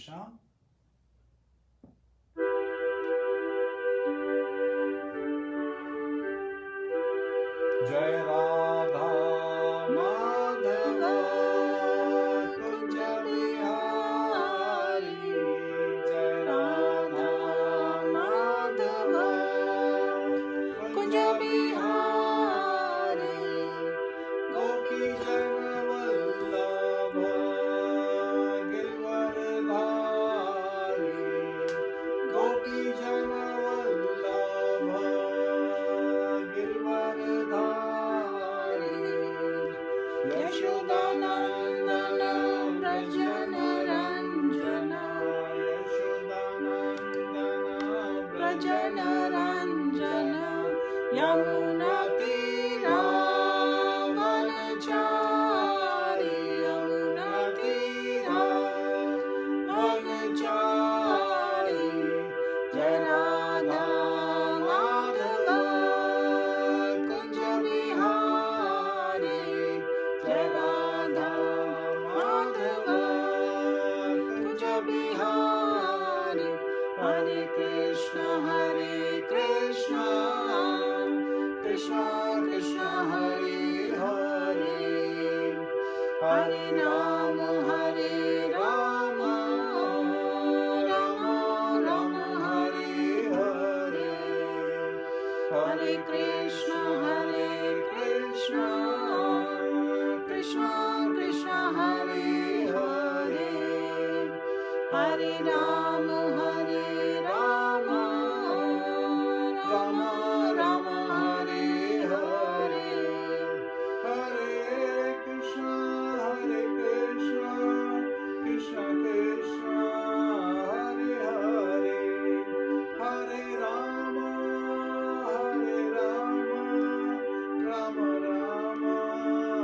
Krishna. Jai Radha Madhava Kunj Bihari. Jai Radha Madhava Kunj Bihari. Gopi Jana Vallabha Girdharidhari. Gopi Jana Vallabha Girdharidhari. Yashodanandana Brajana Ranjana. Yashodanandana Brajana Ranjana. Yamuna Tira Vanachari. Yamuna Tira Vanachari. Jai Radha Madhava Kunj Bihari. Jai Radha Madhava Kunj Bihari. Hare Krishna Krishna Krishna Hare Hare. Hare Rama Rama Rama Hare Hare. Hare Krishna Krishna Krishna Hare Hare. Hare Rama Rama Rama Hare Hare. Hare Krishna Krishna Krishna Hare Hare. Hare Rama Rama Rama Hare Hare.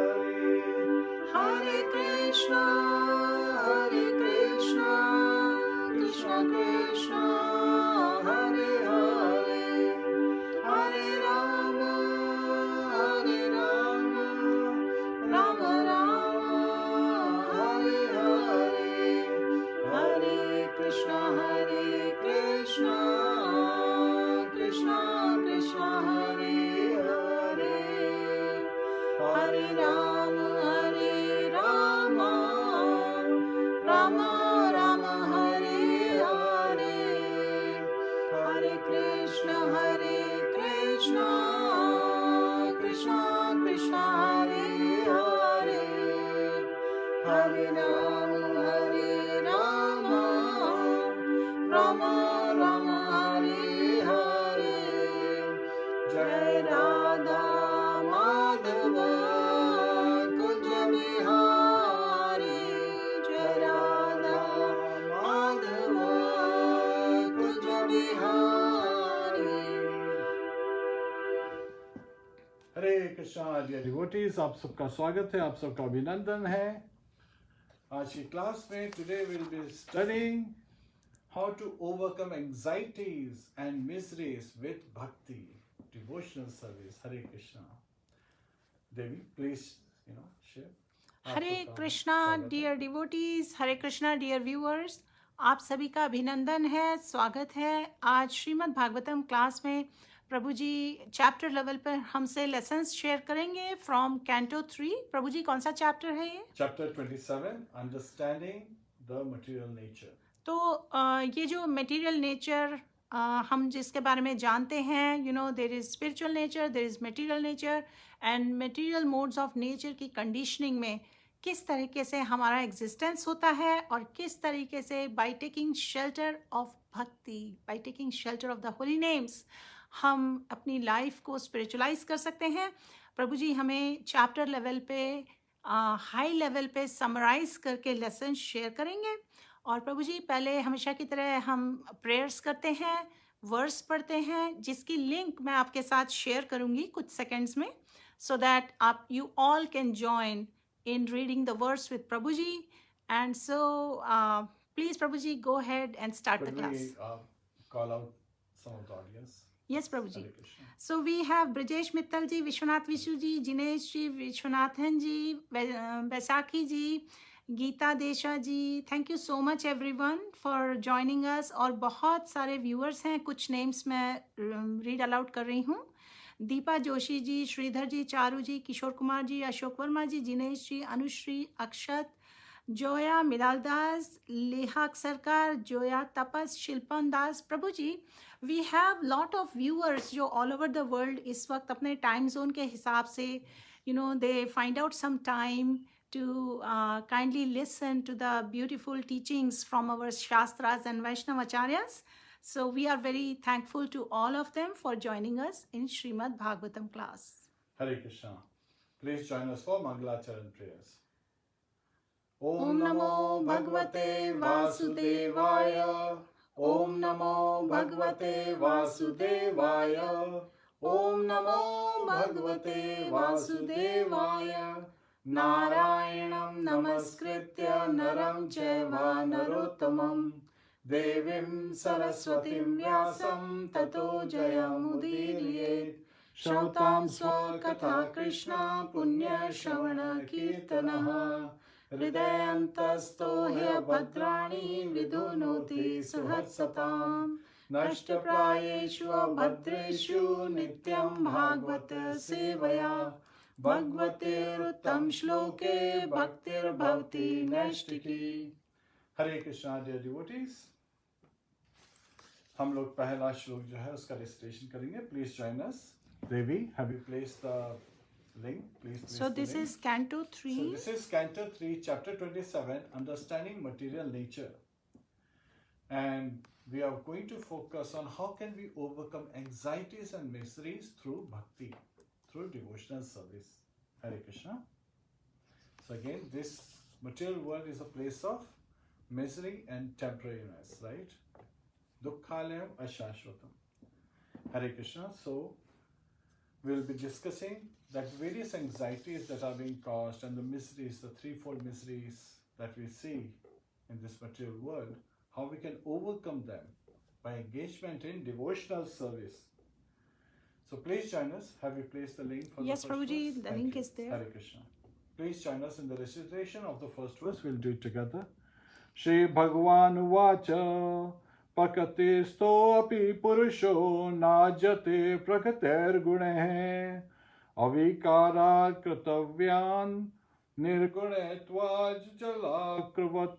Hare Krishna Krishna Krishna Hare Hare. Hare Rama Rama Rama Hare Hare. Hare Krishna Krishna Krishna Hare Hare. Hare Rama Rama Rama Hare Hare. Hare Krishna Krishna Krishna Hare Hare. Hare Rama Rama Rama Hare Hare. Jai Radha Madhava Kunj Bihari. Jai Radha Madhava Kunj Bihari. हरे Krishna dear devotees, आप सबका स्वागत है, आप सबका अभिनंदन है। आज की क्लास में today will be studying how to overcome anxieties and miseries with bhakti devotional service. Hare Krishna. Devi please share. Hare Krishna dear devotees, Hare Krishna dear viewers, आप सभी का अभिनंदन है, स्वागत है। आज श्रीमद् भागवतम क्लास में प्रभु जी चैप्टर लेवल पर हमसे लेसन्स शेयर करेंगे फ्रॉम कैंटो 3। प्रभु जी कौन सा चैप्टर है ये? Chapter 27, understanding the material nature. तो ये जो मटेरियल नेचर हम जिसके बारे में जानते हैं, there is spiritual nature, there is material nature, and material modes of nature की कंडीशनिंग में किस तरीके से हमारा एग्जिस्टेंस होता है और किस तरीके से बाय टेकिंग शेल्टर ऑफ भक्ति, by taking shelter of the Holi names, हम अपनी लाइफ को स्पिरिचुअलाइज कर सकते हैं। प्रभु जी हमें चैप्टर लेवल पे, हाई लेवल पे समराइज करके लेसन शेयर करेंगे। और प्रभु जी पहले हमेशा की तरह हम प्रेयर्स करते हैं, वर्स पढ़ते हैं, जिसकी लिंक मैं आपके साथ शेयर करूंगी कुछ सेकंड्स में, so that you all can join in reading the verse with Prabhuji. And so please Prabhuji, go ahead and start the class. Call out some of the audience. Yes Prabhuji. So we have Brijesh Mittal ji, Vishwanath Vishu ji, Jinesh ji, Vishwanathan ji, Vaisakhi ji, Gita Desha ji, thank you so much everyone for joining us. और बहुत सारे viewers हैं, कुछ names मैं read aloud कर रही हूँ। दीपा जोशी जी, श्रीधर जी, चारू जी, किशोर कुमार जी, अशोक वर्मा जी, जिनेश जी, अनुश्री, अक्षत, जोया, मिलाल Das, Lehak Sarkar, Joya Tapas, Shilpan Das. Prabhu ji, we have lot of viewers जो ऑल ओवर द वर्ल्ड इस वक्त अपने टाइम जोन के हिसाब से they find out some time to kindly listen to the beautiful teachings from our Shastras and Vaishnavacharyas. So we are very thankful to all of them for joining us in Srimad Bhagavatam class. Hare Krishna. Please join us for Mangalacharan prayers. Om Namo Bhagavate Vasudevaya. Om Namo Bhagavate Vasudevaya. Om Namo Bhagavate Vasudevaya. Narayanam Namaskritya Naram Chaiva Narottamam Devim Saraswatim Vyasam Tato Jayamudiriye. Shautam Swakatha Krishna Punya Shravana Kirtanaha Hridayantasto Bhadrani Vidunoti Suhatsatam Nashtaprayeshu Bhadreshu Nityam Bhagavata Sevaya Bhagavatir Uttam Shloke Bhaktir Bhavati Nashtiki. Hare Krishna, dear devotees. हम लोग पहला श्लोक जो है उसका recitation करेंगे. Please join us. Devi, have you placed the link? Please place So the this link. is Canto 3. So this is Canto 3, Chapter 27, Understanding Material Nature. And we are going to focus on how can we overcome anxieties and miseries through bhakti, through devotional service. Hare Krishna. So again, this material world is a place of misery and temporariness, right? Dukkhalayam ashashvatam. Hare Krishna. So we'll be discussing that various anxieties that are being caused and the miseries, the threefold miseries that we see in this material world, how we can overcome them by engagement in devotional service. So please join us. Have you placed the link for Yes, the first Prabhuji, verse? the Thank link you. is there. Hare Krishna. Please join us in the recitation of the first verse. We'll do it together. Shri Bhagavan Vacha Pakatisto api purusho najate prakater gunehe avikara kratavyan nirgunetvaj jalakravat.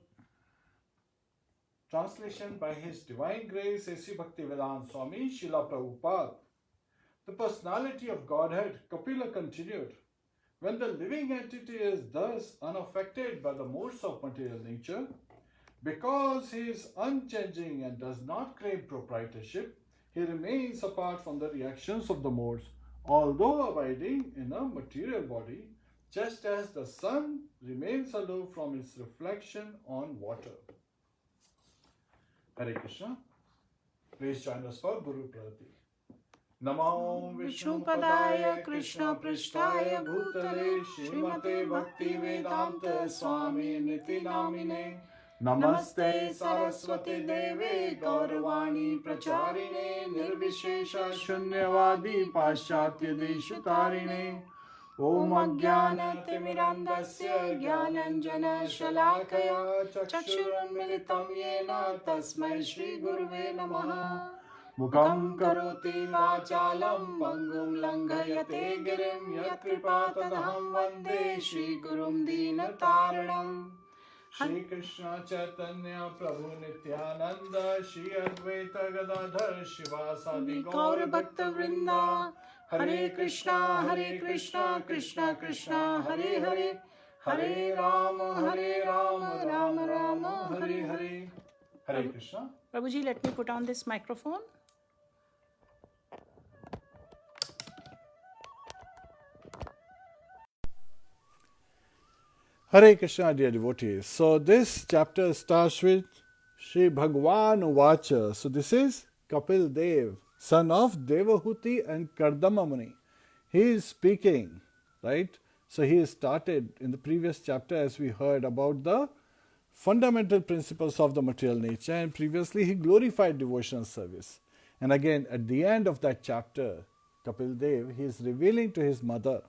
Translation by His Divine Grace A.C. Bhaktivedanta Swami Srila Prabhupada. The personality of Godhead, Kapila continued, when the living entity is thus unaffected by the modes of material nature, because he is unchanging and does not claim proprietorship, he remains apart from the reactions of the modes, although abiding in a material body, just as the sun remains aloof from its reflection on water. Hare Krishna. Please join us for Guru Prati. Namo Vishnupadaya Krishna Prishtaya Bhutale Srimate Bhakti Vedanta Swami Niti Namine Namaste Saraswati Deve Gauravani Pracharine Nirvishesha Shunyavadi Paschatya Deshutarine Om Ajnana Timirandasya Jnananjana Shalakaya Chakshuram Militam Yena Tasmai Shri Guruve Namaha Mukham Karoti Vachalam Bangum Langhayate Girim Yatripatadaham Vande Shri Gurum Dinataranam. Shri Krishna Chaitanya Prabhu Nityananda Shri Advaita Gadadhar Shivasadi Gaura Bhakta Vrinda Hare Krishna Krishna Krishna Hare Hare Hare Rama Rama Rama Hare Hare. Hare Krishna. Prabhuji, let me put on this microphone. Hare Krishna, dear devotees. So this chapter starts with Shri Bhagavan Vacha. So this is Kapil Dev, son of Devahuti and Kardama Muni. He is speaking, right? So he started in the previous chapter, as we heard, about the fundamental principles of the material nature, and previously he glorified devotional service. And again, at the end of that chapter, Kapil Dev, he is revealing to his mother,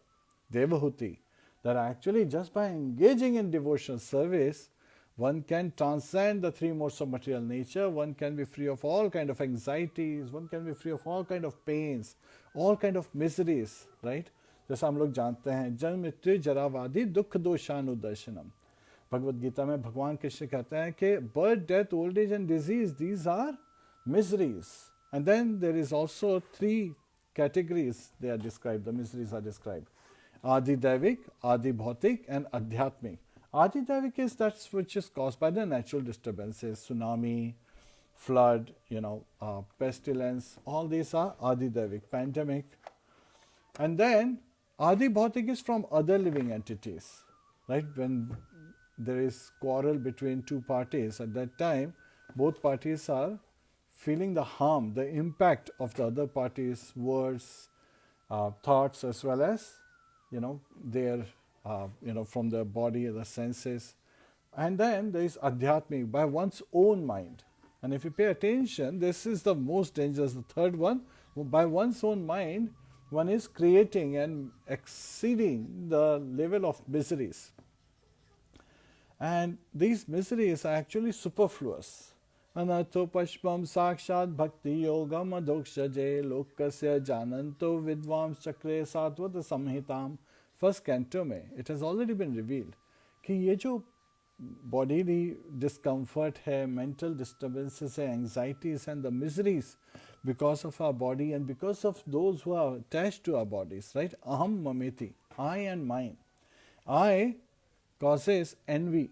Devahuti, that actually just by engaging in devotional service, one can transcend the three modes of material nature, one can be free of all kind of anxieties, one can be free of all kind of pains, all kind of miseries, right? जैसा हम लोग जानते हैं, जन्म मृत्यु जरावादि दुख दोषानुदर्शनम, भगवद गीता में भगवान कृष्ण कहते हैं कि birth, death, old age and disease, these are miseries. And then there is also three categories they are described, the miseries are described. Adi Daivik, Adi Bhautik and Adhyatmik. Adi Daivik is that which is caused by the natural disturbances, tsunami, flood, pestilence, all these are Adi Daivik, pandemic. And then Adi Bhautik is from other living entities, right? When there is quarrel between two parties, at that time, both parties are feeling the harm, the impact of the other party's words, thoughts, as well as, their, from the body, the senses. And then there is Adhyatmik, by one's own mind. And if you pay attention, this is the most dangerous. The third one, by one's own mind, one is creating and exceeding the level of miseries. And these miseries are actually superfluous. Anato pashpam sakshat bhakti yogam adokshaje lokasya jananto vidvam chakre satvata samhitam. First canto mein, it has already been revealed कि ये जो bodily discomfort है, mental disturbances है, anxieties and the miseries because of our body and because of those who are attached to our bodies, right? Aham mameti, I and mine. I causes envy.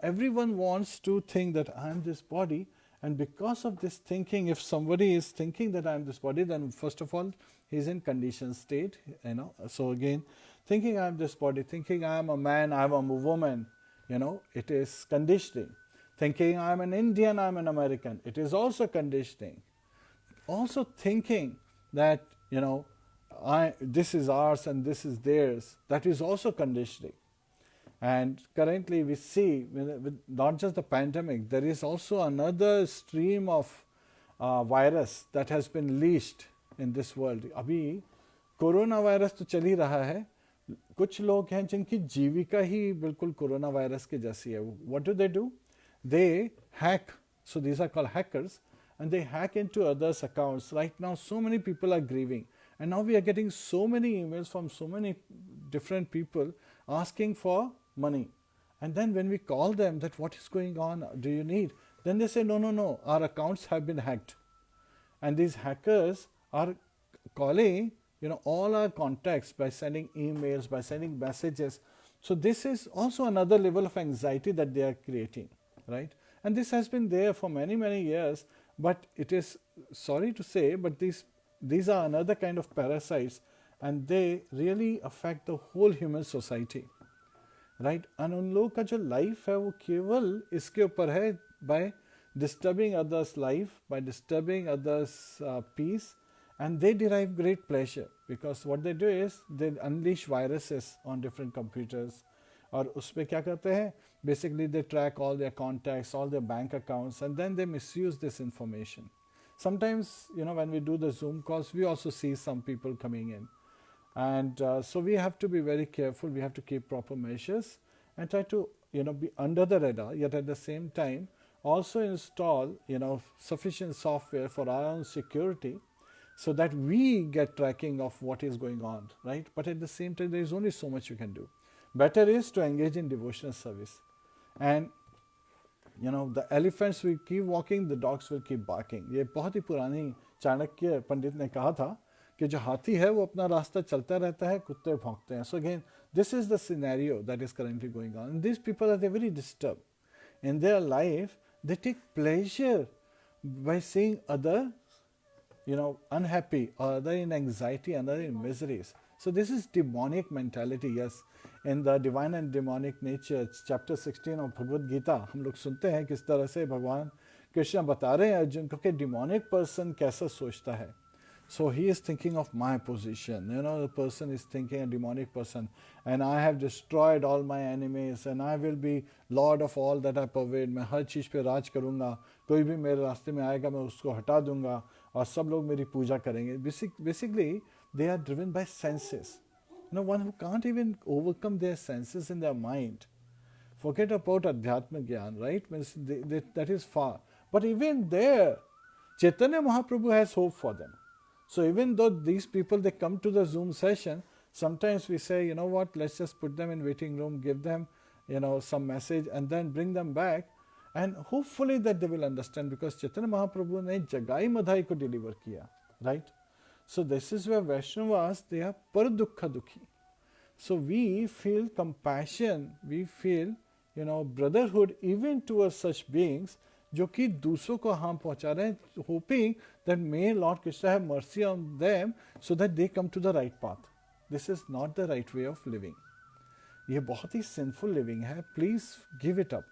Everyone wants to think that I am this body, and because of this thinking, if somebody is thinking that I am this body, then first of all, he is in conditioned state, So again, thinking I am this body, thinking I am a man, I am a woman, it is conditioning. Thinking I am an Indian, I am an American, it is also conditioning. Also thinking that, this is ours and this is theirs, that is also conditioning. And currently we see, with not just the pandemic, there is also another stream of virus that has been leashed in this world. अभी corona virus तो चल ही रहा है, कुछ लोग हैं जिनकी जीविका ही बिल्कुल कोरोना वायरस के जैसी है. What do? They hack, so these are called hackers, and they hack into others' accounts. Right now so many people are grieving, and now we are getting so many emails from so many different people asking for money. And then when we call them that what is going on, do you need? Then they say no, our accounts have been hacked. And these hackers are calling all our contacts by sending emails, by sending messages. So this is also another level of anxiety that they are creating, right? And this has been there for many years, but it is, sorry to say, but these are another kind of parasites, and they really affect the whole human society. Right and उन लोगों का जो life है वो केवल इसके ऊपर है, by disturbing others life, by disturbing others peace, and they derive great pleasure because what they do is they unleash viruses on different computers. और उस पर क्या करते हैं, basically they track all their contacts, all their bank accounts, and then they misuse this information. Sometimes, when we do the Zoom calls, we also see some people coming in. And so we have to be very careful, we have to keep proper measures and try to, be under the radar, yet at the same time also install, sufficient software for our own security so that we get tracking of what is going on, right? But at the same time, there is only so much you can do. Better is to engage in devotional service. And, the elephants will keep walking, the dogs will keep barking. ये बहुत ही पुरानी चाणक्य पंडित ने कहा था कि जो हाथी है वो अपना रास्ता चलता रहता है, कुत्ते भौंकते हैं. So again, this is the scenario that is currently going on. And these people are very disturbed. In their life, they take pleasure by seeing other, unhappy, or other in anxiety, other in miseries. So this is demonic mentality, yes. In the Divine and Demonic Nature, chapter 16 of Bhagavad Gita, हम लोग सुनते हैं किस तरह से भगवान कृष्ण बता रहे हैं अर्जुन को कि demonic person कैसा सोचता है. So he is thinking of my position. The person is thinking a demonic person, and I have destroyed all my enemies, and I will be Lord of all that I pervade. मैं हर चीज़ पे राज करूँगा, कोई भी मेरे रास्ते में आएगा मैं उसको हटा दूँगा और सब लोग मेरी पूजा करेंगे. Basically, they are driven by senses. one who can't even overcome their senses in their mind. Forget about Adhyatma Gyan, right? Means that is far. But even there, Chaitanya Mahaprabhu has hope for them. So even though these people, they come to the Zoom session, sometimes we say, you know what, let's just put them in waiting room, give them, some message and then bring them back. And hopefully that they will understand, because Chaitanya Mahaprabhu ne Jagai Madhai ko deliver kiya, right? So this is where Vaishnavas, they are par dukha dukhi. So we feel compassion, we feel, brotherhood even towards such beings जो कि दूसरों को harm पहुंचा रहे हैं, hoping that may Lord Krishna have mercy on them so that they come to the right path. This is not the right way of living. ये बहुत ही sinful living है. Please give it up,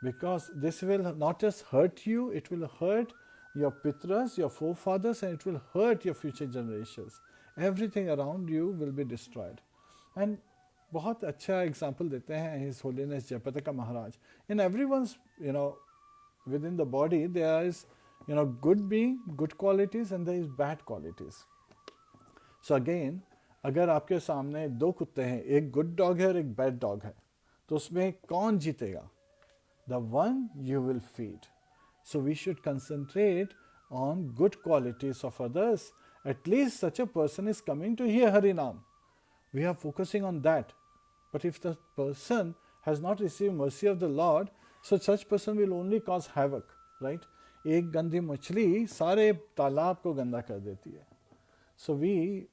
because this will not just hurt you, it will hurt your pitras, your forefathers, and it will hurt your future generations. Everything around you will be destroyed. And बहुत अच्छा example देते हैं His Holiness Jayapataka Maharaj. In everyone's, within the body there is, good being, good qualities, and there is bad qualities. So again, अगर आपके सामने दो कुत्ते हैं, एक good dog है और एक bad dog है, तो उसमें कौन जीतेगा? The one you will feed. So we should concentrate on good qualities of others. At least such a person is coming to hear Harinam. We are focusing on that. But if the person has not received mercy of the Lord, so such person will only cause havoc, right? एक गंदी मछली सारे तालाब को गंदा कर देती है. So we,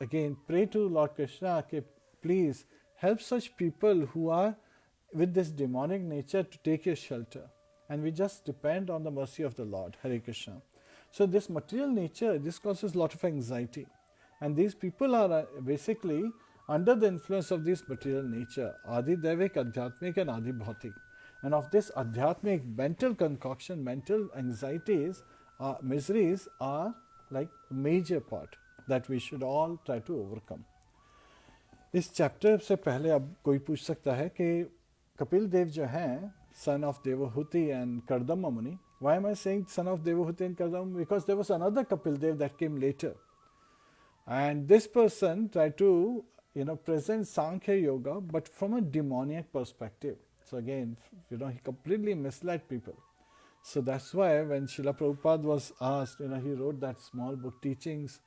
again pray to Lord Krishna, okay, please help such people who are with this demonic nature to take your shelter. And we just depend on the mercy of the Lord. Hare Krishna. So this material nature, this causes a lot of anxiety. And these people are basically under the influence of this material nature, Adi Devik, Adhyatmik and Adi Bhautik. And of this Adhyatmik mental concoction, mental anxieties, miseries are like a major part that we should all try to overcome. इस chapter से पहले अब कोई पूछ सकता है कि कपिल देव जो हैं, son of Devahuti and Kardama Muni. Why am I saying son of Devahuti and Kardama? Because there was another Kapil Dev that came later. And this person tried to, present Sankhya Yoga, but from a demoniac perspective. So again, he completely misled people. So that's why when Srila Prabhupada was asked, he wrote that small book, Teachings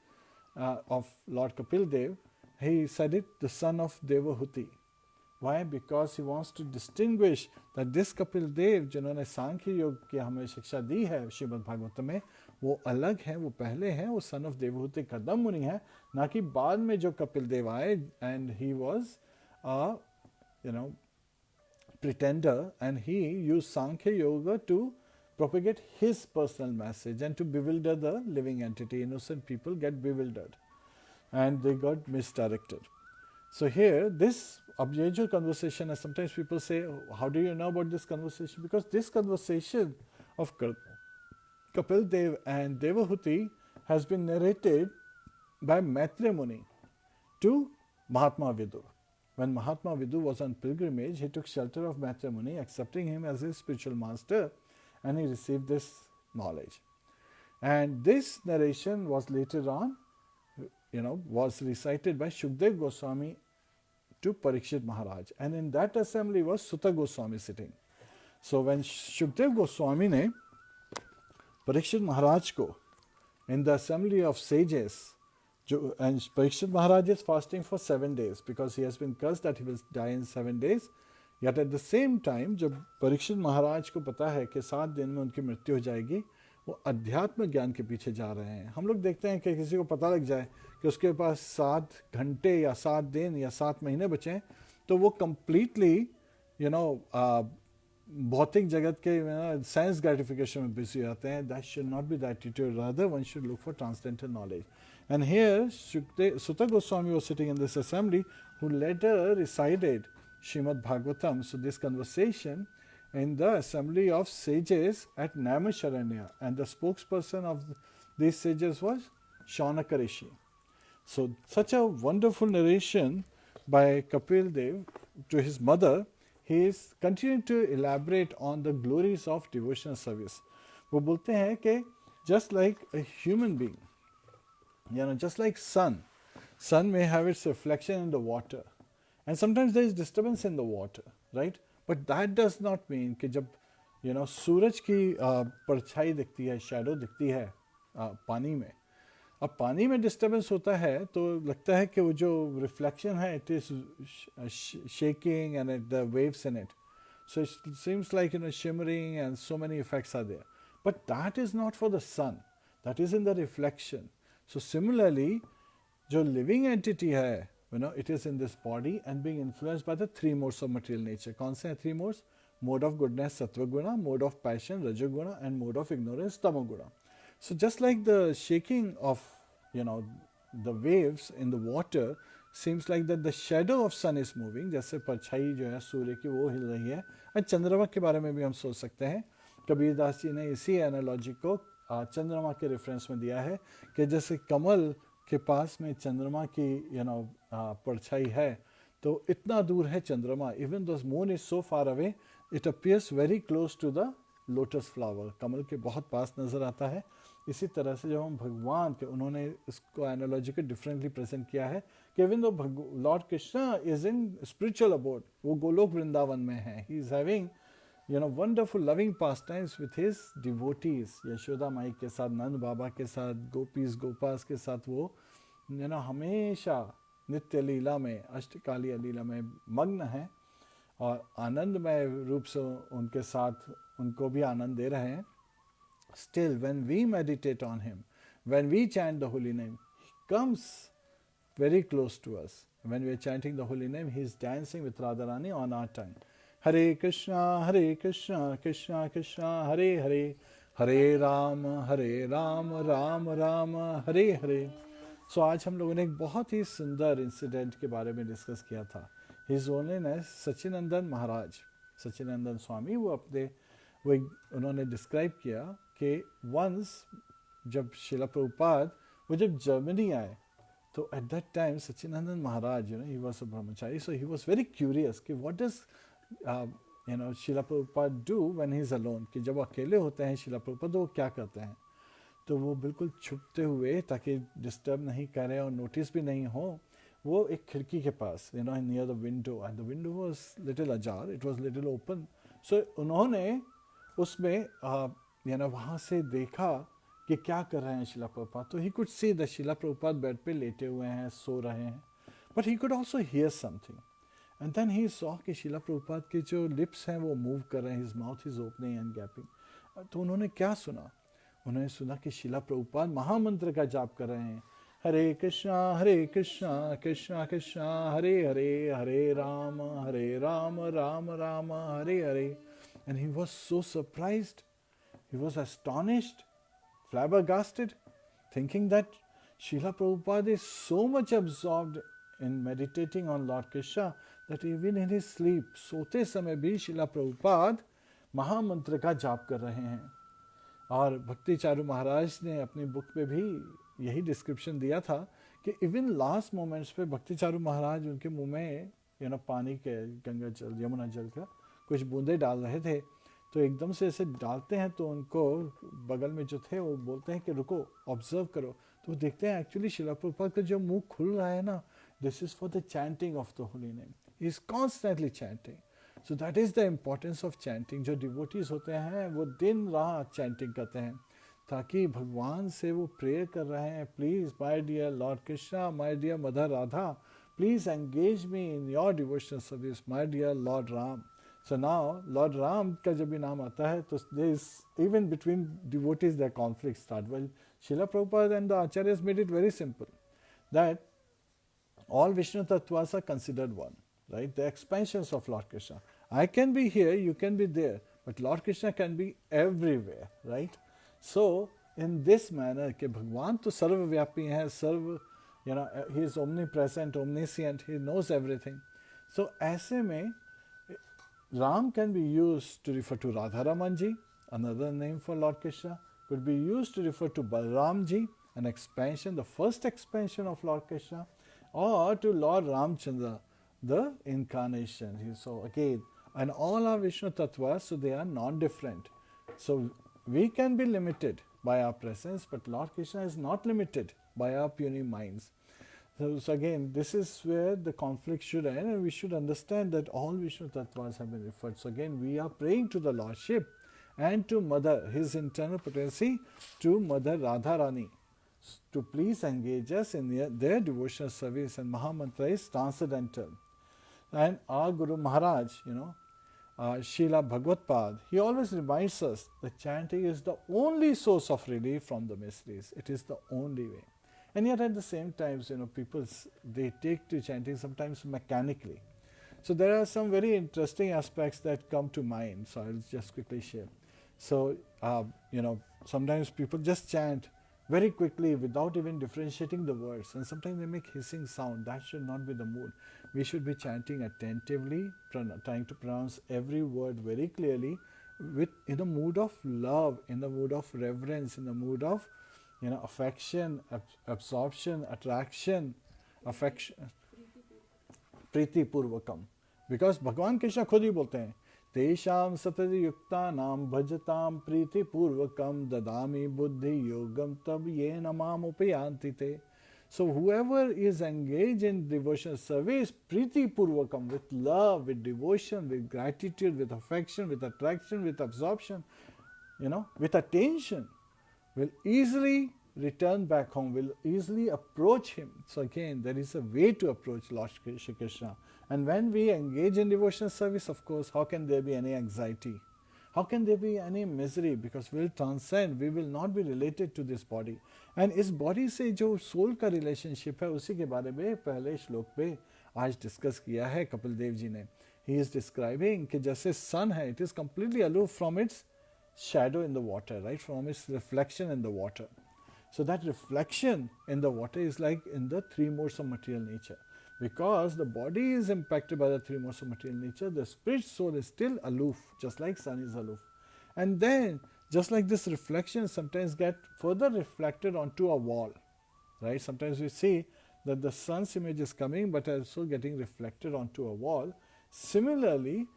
of Lord Kapil Dev, he said it, the son of Devahuti. Why? Because he wants to distinguish that this Kapil Dev, जिन्होंने सांख्य योग की हमें शिक्षा दी है श्रीमद् भागवतम में, वो अलग हैं, वो पहले हैं, वो son of Devahuti कर्दम मुनि है, ना कि बाद में जो कपिल देव आए, and he was a, pretender, and he used Sankhya Yoga to propagate his personal message and to bewilder the living entity. Innocent people get bewildered and they got misdirected. So here, this objective conversation, and sometimes people say, how do you know about this conversation? Because this conversation of Kapil Dev and Devahuti has been narrated by Maitreya Muni to Mahatma Vidu. When Mahatma Vidu was on pilgrimage, he took shelter of Maitreya Muni, accepting him as his spiritual master, and he received this knowledge. And this narration was later on, was recited by Shukdev Goswami to Parikshit Maharaj. And in that assembly was Sutta Goswami sitting. So when Shukdev Goswami ne Parikshit Maharaj ko in the assembly of sages, and Parikshit Maharaj is fasting for 7 days because he has been cursed that he will die in 7 days. Yet at the same time, जब Parikshit Maharaj को पता है कि 7 दिन में उनकी मृत्यु हो जाएगी, वो अध्यात्म ज्ञान के पीछे जा रहे हैं. हम लोग देखते हैं कि किसी को पता लग जाए कि उसके पास 7 घंटे या 7 दिन या 7 महीने बचे हैं, तो वो completely, भौतिक जगत के साइंस ग्रेटिफिकेशन में बिजी हो जाते हैं. That should not be the attitude. Rather, one should look for transcendental knowledge. And here, Sutta Goswami was sitting in this assembly, who later recited Srimad Bhagavatam. So this conversation in the assembly of sages at Naimisharanya, and the spokesperson of these sages was Shaunaka Rishi. So such a wonderful narration by Kapil Dev to his mother. He is continuing to elaborate on the glories of devotional service. वो बोलते हैं कि just like a human being, just like sun, sun may have its reflection in the water, and sometimes there is disturbance in the water, right? But that does not mean कि जब सूरज की परछाई दिखती है, शैडो दिखती है पानी में, अब पानी में डिस्टर्बेंस होता है तो लगता है कि वो जो रिफ्लेक्शन है it is shaking and the waves in it, so it seems like shimmering and so many effects are there, but that is not for the sun, that is in the reflection. So similarly जो living entity है, it is in this body and being influenced by the three modes of material nature. कौन से हैं three modes? Mode of goodness sattva guna, mode of passion raja guna, and mode of ignorance tamo guna. So just like the shaking of the waves in the water seems like that the shadow of sun is moving, जैसे परछाई जो है सूर्य की वो हिल रही है, और चंद्रमा के बारे में भी हम सोच सकते हैं. कबीर दास जी ने इसी एनालॉजी को चंद्रमा के रेफरेंस में दिया है कि जैसे कमल के पास में चंद्रमा की परछाई है तो इतना दूर है चंद्रमा, even the moon is so far away it appears very close to the lotus flower, कमल के बहुत पास नज़र आता है. इसी तरह से जब हम भगवान के, उन्होंने इसको एनालॉजी को डिफरेंटली प्रेजेंट किया है कि even though Lord Krishna is in spiritual abode, वो गोलोक वृंदावन में है, he is having wonderful loving pastimes with his devotees, Yashoda माई के साथ, नंद बाबा के साथ, गोपीज गोपास के साथ वो हमेशा नित्य लीला में, अष्टकालीय लीला में मग्न है और आनंदमय रूप से उनके साथ उनको भी आनंद दे रहे हैं. Still, when we meditate on him, when we chant the holy name, he comes very close to us. When we are chanting the holy name, he is dancing with Radharani on our tongue. Hare Krishna, Krishna Krishna, Hare Hare, Hare Ram, Ram Ram, Hare Hare. So आज हम लोगों ने एक बहुत ही सुंदर incident के बारे में डिस्कस किया था. His Holiness सच्चिनंदन महाराज, सच्चिनंदन स्वामी, वो उन्होंने डिस्क्राइब किया कि वंस जब शिला प्रभुपाद वो जब जर्मनी आए तो at that time Sachinandana Maharaj he was a brahmachari, so he was very curious कि what does Srila Prabhupada do when he is alone, कि जब अकेले होते हैं शिला प्रभुपाद तो वो क्या करते हैं. तो वो बिल्कुल छुपते हुए, ताकि डिस्टर्ब नहीं करें और नोटिस भी नहीं हो, वो एक खिड़की के पास near the window, and the window was little ajar, it was little open. So उन्होंने उसमें वहाँ से देखा कि क्या कर रहे हैं शिला प्रभुपाद. तो he could see the Shila Prabhupada bed पे लेटे हुए हैं, सो रहे हैं, but he could also hear something. And then he saw कि शिला प्रभुपाद के जो लिप्स हैं वो मूव कर रहे हैं, his mouth is opening and gapping. तो उन्होंने क्या सुना? उन्होंने सुना कि शिला प्रभुपाद महामंत्र का जाप कर रहे हैं, हरे कृष्णा कृष्णा कृष्णा हरे हरे, हरे Ram Ram Ram Hare Hare. And he was so surprised, he was astonished, flabbergasted, thinking that Srila Prabhupada is so much absorbed in meditating on Lord Krishna that even in his sleep, सोते समय भी Srila Prabhupada महामंत्र का जाप कर रहे हैं. और भक्ति चारू महाराज ने अपनी बुक पे भी यही डिस्क्रिप्शन दिया था कि इवन लास्ट मोमेंट्स पे भक्ति चारू महाराज उनके मुंह में पानी के, गंगा जल, यमुना जल का कुछ बूंदे डाल रहे थे. तो एकदम से ऐसे डालते हैं तो उनको बगल में जो थे वो बोलते हैं कि रुको, ऑब्जर्व करो. तो वो देखते हैं एक्चुअली शिला प्रभुपाद का जो मुंह खुल रहा है ना, this is for the chanting of the holy name. He is constantly chanting. So that is the importance of chanting. जो डिवोटीज होते हैं वो दिन रात चैंटिंग करते हैं ताकि भगवान से वो प्रेयर कर रहे हैं, please my dear Lord Krishna, my dear mother Radha, please engage me in your devotional service, my dear Lord Ram. So now, Lord Ram का जब भी नाम आता है तो there is, even between devotees their conflicts start. Well, Srila Prabhupada and the Acharyas made it very simple that all Vishnu Tattvas are considered one, right? The expansions of Lord Krishna. I can be here, you can be there, but Lord Krishna can be everywhere, right? So, in this manner, कि भगवान तो सर्वव्यापी है, he is omnipresent, omniscient, he knows everything. So, ऐसे में Ram can be used to refer to Radharaman ji, another name for Lord Krishna, could be used to refer to Balram ji, an expansion, the first expansion of Lord Krishna, or to Lord Ramchandra, the incarnation. So again, and all are Vishnu Tattvas, so they are non-different. So we can be limited by our presence, but Lord Krishna is not limited by our puny minds. So again, this is where the conflict should end, and we should understand that all Vishnu Tattvas have been referred. So again, we are praying to the Lordship and to Mother, His internal potency, to Mother Radharani, to please engage us in their devotional service, and Mahamantra is transcendental. And our Guru Maharaj, Srila Bhagavad, he always reminds us that chanting is the only source of relief from the miseries. It is the only way. And yet at the same time, people, they take to chanting sometimes mechanically. So there are some very interesting aspects that come to mind. So I'll just quickly share. So, sometimes people just chant very quickly without even differentiating the words. And sometimes they make hissing sound. That should not be the mood. We should be chanting attentively, trying to pronounce every word very clearly, in a mood of love, in the mood of reverence, in the mood of affection, absorption, attraction, affection, Preeti पूर्वकम. Because भगवान कृष्ण खुद ही बोलते हैं, तेषाम सतति युक्तानाम भजताम प्रीति पूर्वकम ददामि बुद्धि योगम तब ये नमाम उपयांति ते. So whoever is engaged in devotional service, priti purvakam, with love, with devotion, with gratitude, with affection, with attraction, with absorption, with attention, will easily return back home, will easily approach him. So again, there is a way to approach Lord Shri Krishna. And when we engage in devotional service, of course, how can there be any anxiety? How can there be any misery? Because we will transcend, we will not be related to this body. And इस body से जो soul का relationship है, उसी के बारे में पहले श्लोक पे आज discuss किया है कपिल देव जी ने. He is describing कि जैसे sun है, it is completely aloof from its shadow in the water, right? From its reflection in the water. So that reflection in the water is like in the three modes of material nature. Because the body is impacted by the three modes of material nature, the spirit soul is still aloof, just like sun is aloof. And then, just like this reflection sometimes get further reflected onto a wall, right? Sometimes we see that the sun's image is coming but also getting reflected onto a wall. Similarly,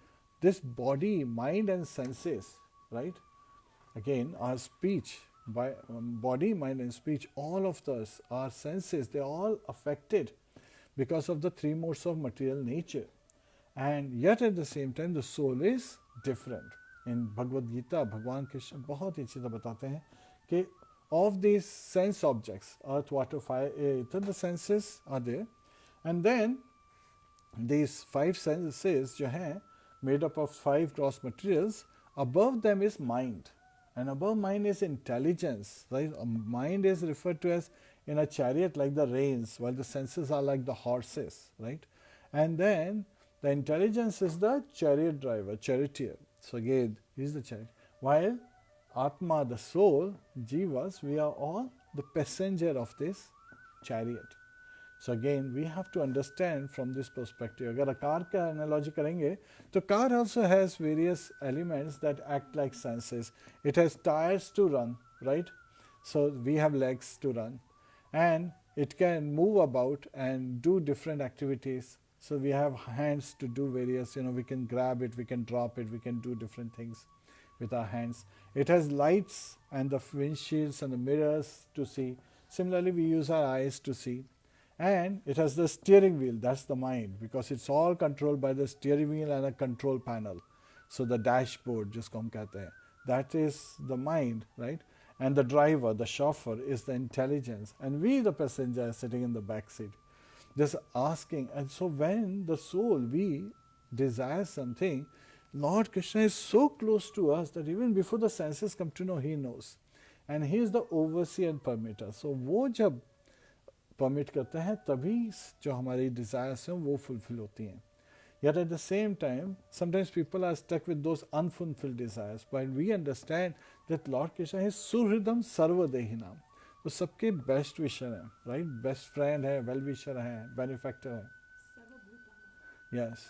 this body, mind and senses, right? Again, our speech, body, mind and speech, all of us, our senses, they are all affected because of the three modes of material nature. And yet at the same time, the soul is different. In Bhagavad Gita, Bhagwan Krishna बहुत ही अच्छी तरह बताते हैं कि of these sense objects, earth, water, fire, air, ether, the senses are there. And then these five senses जो हैं, made up of five gross materials, above them is mind. And above mind is intelligence, right? Mind is referred to as in a chariot like the reins, while the senses are like the horses, right? And then the intelligence is the chariot driver, charioteer. So again, he is the chariot. While Atma, the soul, Jivas, we are all the passenger of this chariot. So again, we have to understand from this perspective. अगर car का analogy करेंगे, तो car also has various elements that act like senses. It has tires to run, right? So we have legs to run. And it can move about and do different activities. So we have hands to do various, we can grab it, we can drop it, we can do different things with our hands. It has lights and the windshields and the mirrors to see. Similarly, we use our eyes to see. And it has the steering wheel, that's the mind, because it's all controlled by the steering wheel and a control panel. So the dashboard, जिसको हम कहते हैं, that is the mind, right? And the driver, the chauffeur, is the intelligence. And we, the passenger, are sitting in the back seat, just asking. And so when the soul, we desire something, Lord Krishna is so close to us that even before the senses come to know, He knows. And He is the overseer and permitter. So वो जब permit करते हैं, तभी जो हमारी desires हैं, वो fulfill होती हैं. Yet at the same time, sometimes people are stuck with those unfulfilled desires. But we understand that Lord Krishna is Suhridam Sarvadehinam. तो सबके best wisher हैं, right? Best friend है, well wisher है, benefactor है. Yes.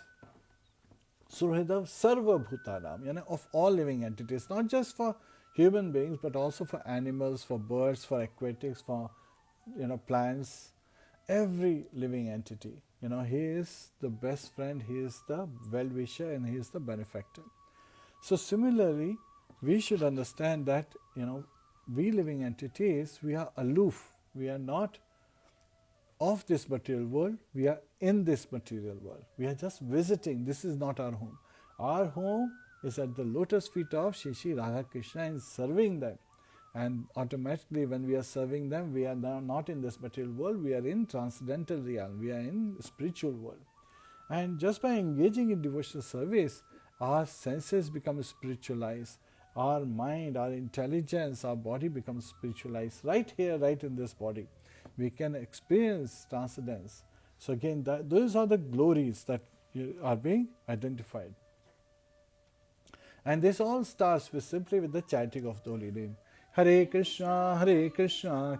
Suhridam Sarvabhutanam, of all living entities, not just for human beings, but also for animals, for birds, for aquatics, for plants, every living entity. He is the best friend, He is the well-wisher, and He is the benefactor. So similarly, we should understand that, we living entities, we are aloof. We are not of this material world. We are in this material world. We are just visiting. This is not our home. Our home is at the lotus feet of Shri Shri Radha Krishna and serving them. And automatically when we are serving them, we are now not in this material world. We are in transcendental realm. We are in spiritual world. And just by engaging in devotional service, our senses become spiritualized. Our mind, our intelligence, our body becomes spiritualized. Right here, right in this body, we can experience transcendence. So again, those are the glories that are being identified. And this all starts with simply with the chanting of the holy name. Hare Krishna, Krishna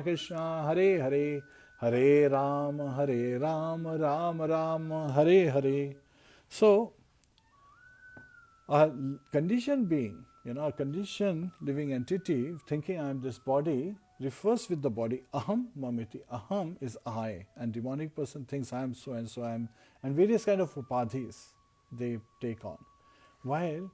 Krishna, Hare Hare, Hare Ram, Ram Ram, Hare Hare. So, a conditioned being, a conditioned living entity, thinking I am this body, refers with the body. Aham mamiti. Aham is I. And demonic person thinks I am so and so, I am, and various kind of upadhis they take on. While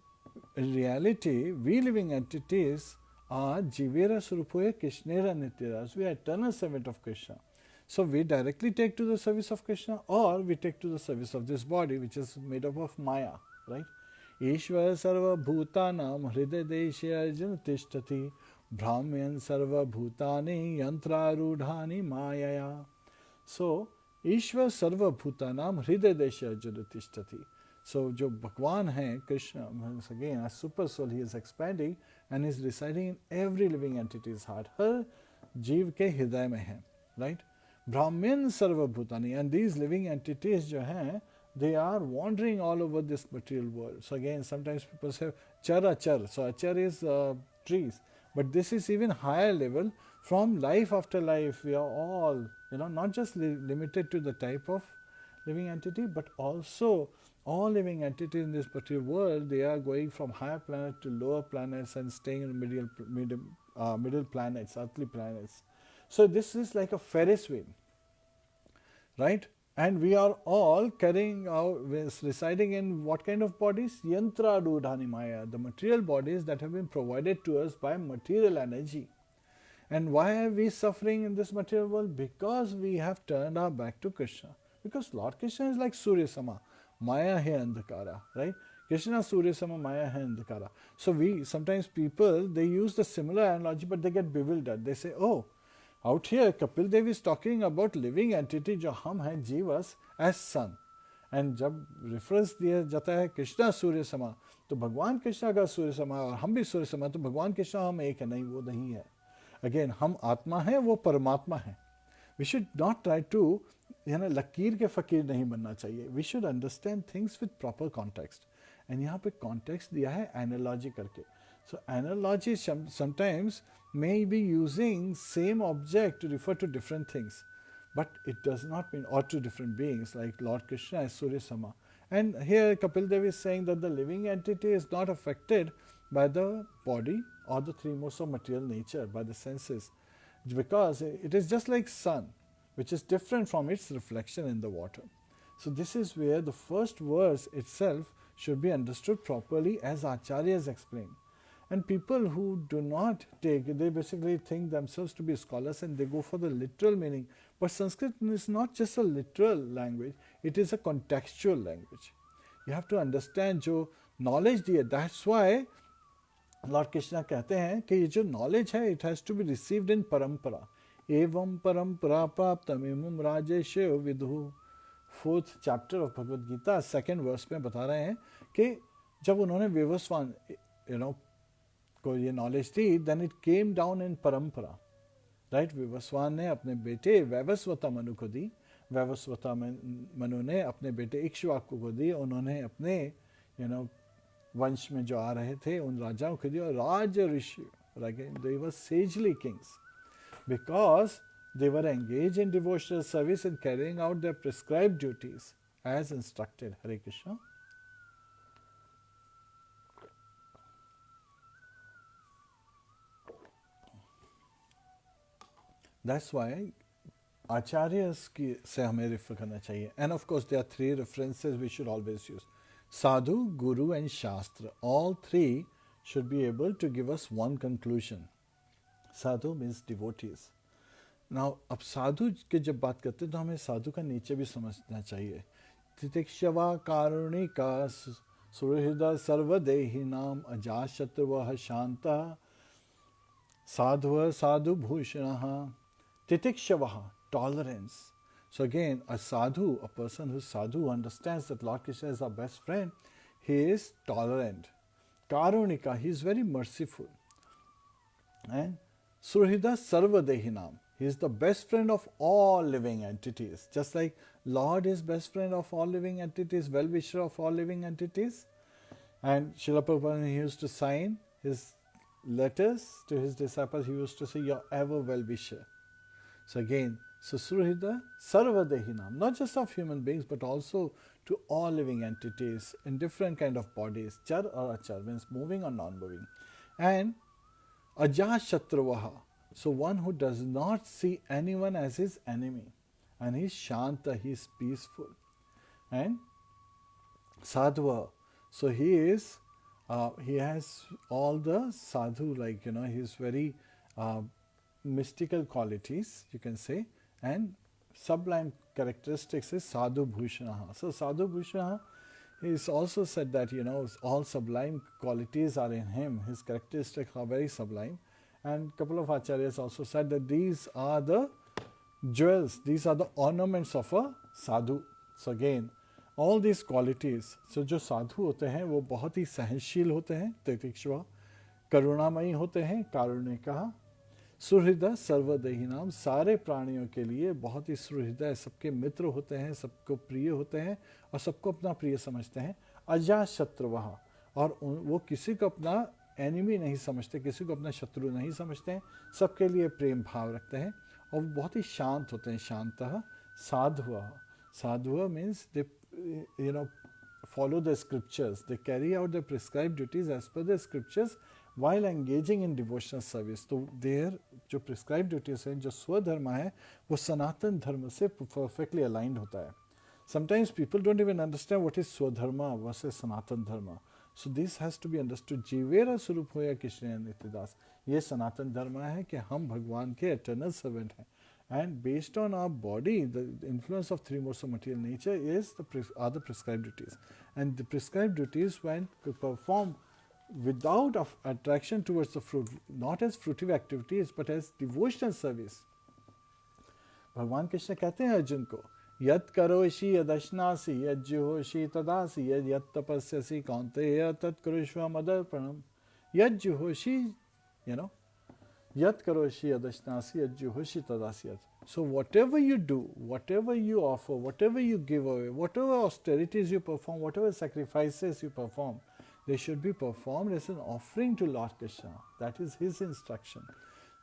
in reality, we living entities are Jivera Surupoya Krishnera Nityadas. We are eternal servant of Krishna. So we directly take to the service of Krishna, or we take to the service of this body, which is made up of Maya, right? Ishvara sarva bhutanam hridaya deshe arjuna tishtati brahmyan sarva bhutani yantra rudhani mayaya. So, Ishvara sarva bhutanam hridaya deshe arjuna tishtati. So, जो भगवान हैं Krishna, once again as super soul, he is expanding and is residing in every living entity's heart. हर जीव के हृदय में है, right? Brahmin sarva bhutani, and these living entities जो हैं, they are wandering all over this material world. So again, sometimes people say char achar. So achar is trees, but this is even higher level. From life after life, we are all, not just limited to the type of living entity, but also all living entities in this material world, they are going from higher planets to lower planets and staying in middle planets, earthly planets. So this is like a Ferris wheel, right? And we are all carrying out, residing in what kind of bodies? Yantra Rudhani Maya, the material bodies that have been provided to us by material energy. And why are we suffering in this material world? Because we have turned our back to Krishna. Because Lord Krishna is like Surya Sama, Maya hai Andhakara, right? Krishna Surya Sama, Maya hai Andhakara. So sometimes people, they use the similar analogy, but they get bewildered. They say, oh, out here, Kapil Dev is talking about living entity जो हम हैं जीवस as sun. And जब reference दिया जाता है कृष्णा सूर्य समा, तो भगवान कृष्णा का सूर्य समा और हम भी सूर्य समा, तो भगवान कृष्णा हम एक है, नहीं वो नहीं है. Again, हम आत्मा हैं, वो परमात्मा है. We should not try to, लकीर के फकीर नहीं बनना चाहिए. We should understand things with proper context. And यहाँ पे context दिया है analogy करके. So analogy sometimes may be using same object to refer to different things, but it does not mean, or to different beings like Lord Krishna is Surya Sama. And here Kapil Dev is saying that the living entity is not affected by the body or the three modes of material nature, by the senses, because it is just like sun, which is different from its reflection in the water. So this is where the first verse itself should be understood properly as Acharyas explain. And people who do not take, they basically think themselves to be scholars and they go for the literal meaning. But Sanskrit is not just a literal language, it is a contextual language. You have to understand जो knowledge दिया. That's why Lord Krishna कहते हैं कि ये जो knowledge है, it has to be received in parampara. एवं परंपरा प्राप्तम इमं राजेश्यो विदुः. 4th chapter of Bhagavad Gita, 2nd verse में बता रहे हैं कि जब उन्होंने विवस्वान, को ये नॉलेज दी, then it came down in parampara, right? Vivasvan ने अपने बेटे वैवस्वता मनु को दी, वैवस्वता मनु ने अपने बेटे इक्ष्वाकु को दी, उन्होंने अपने वंश में जो आ रहे थे उन राजाओं को दी. और राज ऋषि, they were sagely kings because they were engaged in devotional service and carrying out their prescribed duties as instructed. Hare Krishna. That's why Acharyas से हमें refer करना चाहिए. And of course there are 3 references we should always use. Sadhu, Guru and Shastra. All 3 should be able to give us one conclusion. Sadhu means devotees. Now, अब साधु के जब बात करते हैं तो हमें साधु का नीचे भी समझना चाहिए. तितिक्षवा कारुणिका सुहृद सर्वदेहि नाम अजाशत्रवः Shanta sadhva sadhu bhushanaha titikshavah, tolerance. So again, a sadhu, a person who is sadhu, understands that Lord Krishna is our best friend. He is tolerant. Karunika, he is very merciful. And Surhida Sarvadehinam, he is the best friend of all living entities. Just like Lord is best friend of all living entities, well-wisher of all living entities. And Srila Prabhupada, he used to sign his letters to his disciples, he used to say, "Your ever well-wisher." So again, Susurhida Sarvadehinam, not just of human beings, but also to all living entities in different kind of bodies, char or achar, means moving or non-moving. And Ajashatravaha, so one who does not see anyone as his enemy. And he is Shanta, he is peaceful. And Sadhva, so he is he has all the sadhu, like, he is very mystical qualities, you can say, and sublime characteristics is sadhu bhushanaha. So sadhu bhushanaha is also said that, all sublime qualities are in him. His characteristics are very sublime. And couple of acharyas also said that these are the jewels, these are the ornaments of a sadhu. So again, all these qualities, so जो साधु होते हैं वो बहुत ही सहनशील होते हैं, तितिक्षवा, करुणामयी होते हैं, कारुणिका, सुहृदय सर्वदेहिनाम, सारे प्राणियों के लिए बहुत ही सुहृदय, सबके मित्र होते हैं, सबको प्रिय होते हैं और सबको अपना प्रिय समझते हैं. अजाशत्रवः, और वो किसी को अपना एनिमी नहीं समझते, किसी को अपना शत्रु नहीं समझते हैं, सबके लिए प्रेम भाव रखते हैं और बहुत ही शांत होते हैं. शांतः साधुः, साधुः means they follow the scriptures, they carry out their prescribed duties as per the scriptures while engaging in devotional service. तो their जो prescribed duties हैं, जो स्वधर्म है, वो सनातन धर्म से perfectly aligned होता है. Sometimes people don't even understand what is swadharma versus sanatan dharma. So this has to be understood. जीवेरा स्वरूप होया कृष्ण नित्यदास, ये सनातन धर्म है कि हम भगवान के eternal servant हैं. And based on our body, the influence of three modes of material nature are the prescribed duties. And the prescribed duties, when performed without attraction towards the fruit, not as fruitive activities, but as devotional service. भगवान कृष्ण कहते हैं अर्जुन को, यत् करोषि यदश्नासि यज्जुहोषि तदासि यत् तपस्यसि कौन्तेय तत् कुरुष्व मदर्पणम्. यज्जुहोषि, Yat karoshi yadashnasi yajjuhoshi tadasyat. So whatever you do, whatever you offer, whatever you give away, whatever austerities you perform, whatever sacrifices you perform, they should be performed as an offering to Lord Krishna. That is his instruction.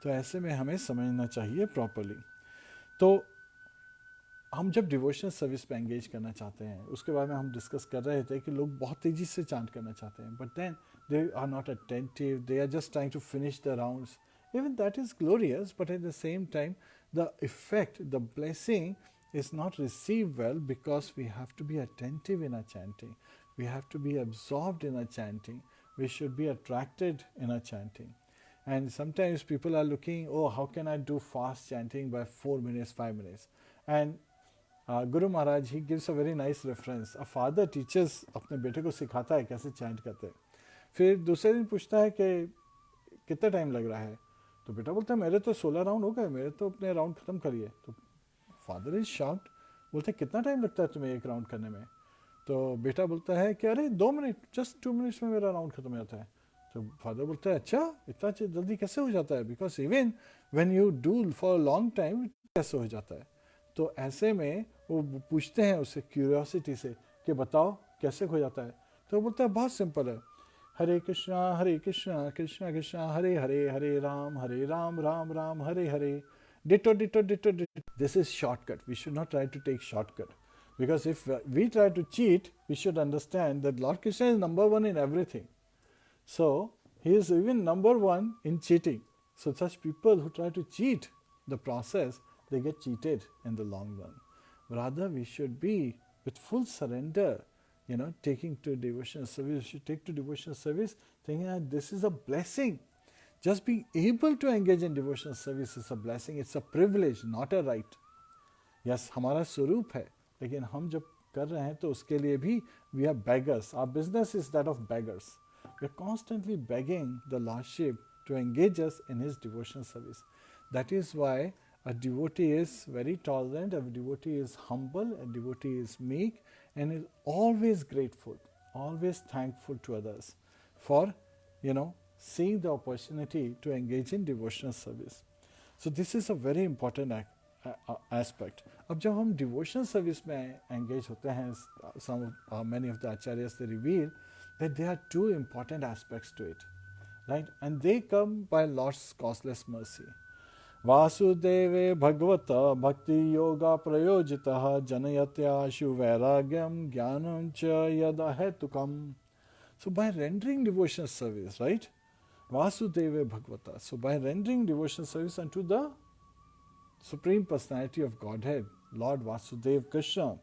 तो ऐसे में हमें समझना चाहिए properly. तो हम जब devotional service पे एंगेज करना चाहते हैं, उसके बारे में हम डिस्कस कर रहे थे कि लोग बहुत तेज़ी से चांट करना चाहते हैं, but then they are not attentive, they are just trying to finish the rounds. Even that is glorious, but at the same time, the effect, the blessing is not received well because we have to be attentive in our chanting. We have to be absorbed in our chanting. We should be attracted in our chanting. And sometimes people are looking, oh, how can I do fast chanting by 4 minutes, 5 minutes? And Guru Maharaj, he gives a very nice reference. A father teaches अपने बेटे को सिखाता है कैसे chant करते हैं. फिर दूसरे दिन पूछता है कि कितना टाइम लग रहा है, तो बेटा बोलता है मेरे तो 16 राउंड हो गए, मेरे तो अपने राउंड खत्म करिए. तो फादर इज शॉक्ड, बोलते कितना टाइम लगता है तुम्हें एक राउंड करने में? तो बेटा बोलता है कि अरे 2 मिनट, जस्ट 2 मिनट्स में मेरा राउंड खत्म हो जाता है. तो फादर बोलता है अच्छा इतना जल्दी कैसे हो जाता है? Because even when you do for a long time कैसे हो जाता है? तो ऐसे में वो पूछते हैं उससे क्यूरियोसिटी से कि बताओ कैसे हो जाता है? तो वो बोलता है बहुत सिंपल है, हरे कृष्णा कृष्णा कृष्णा हरे हरे, हरे Ram Ram Ram Hare Hare, ditto ditto ditto ditto. This is shortcut. We should not try to take shortcut, because if we try to cheat, we should understand that Lord Krishna is number one in everything. So he is even number one in cheating. So such people who try to cheat the process, they get cheated in the long run. Rather, we should be with full surrender, taking to devotional service. We should take to devotional service thinking that this is a blessing. Just being able to engage in devotional service is a blessing. It's a privilege, not a right. Yes, हमारा स्वरूप है, लेकिन हम जब कर रहे हैं तो उसके लिए भी we are beggars. Our business is that of beggars. We are constantly begging the Lordship to engage us in His devotional service. That is why a devotee is very tolerant, a devotee is humble, a devotee is meek, and is always grateful, always thankful to others for, seeing the opportunity to engage in devotional service. So this is a very important aspect. अब जब हम devotional service में engage होते हैं, many of the acharyas they reveal that there are two important aspects to it, right? And they come by Lord's causeless mercy. Vasudeve Bhagavata Bhakti Yoga Prayojitaha Janayatyashu Vairagyam Jnanam Cha Yadahetukam. So by rendering devotional service, right? Vasudeva Bhagavata. So by rendering devotional service unto the Supreme Personality of Godhead, Lord Vasudeva Krishna,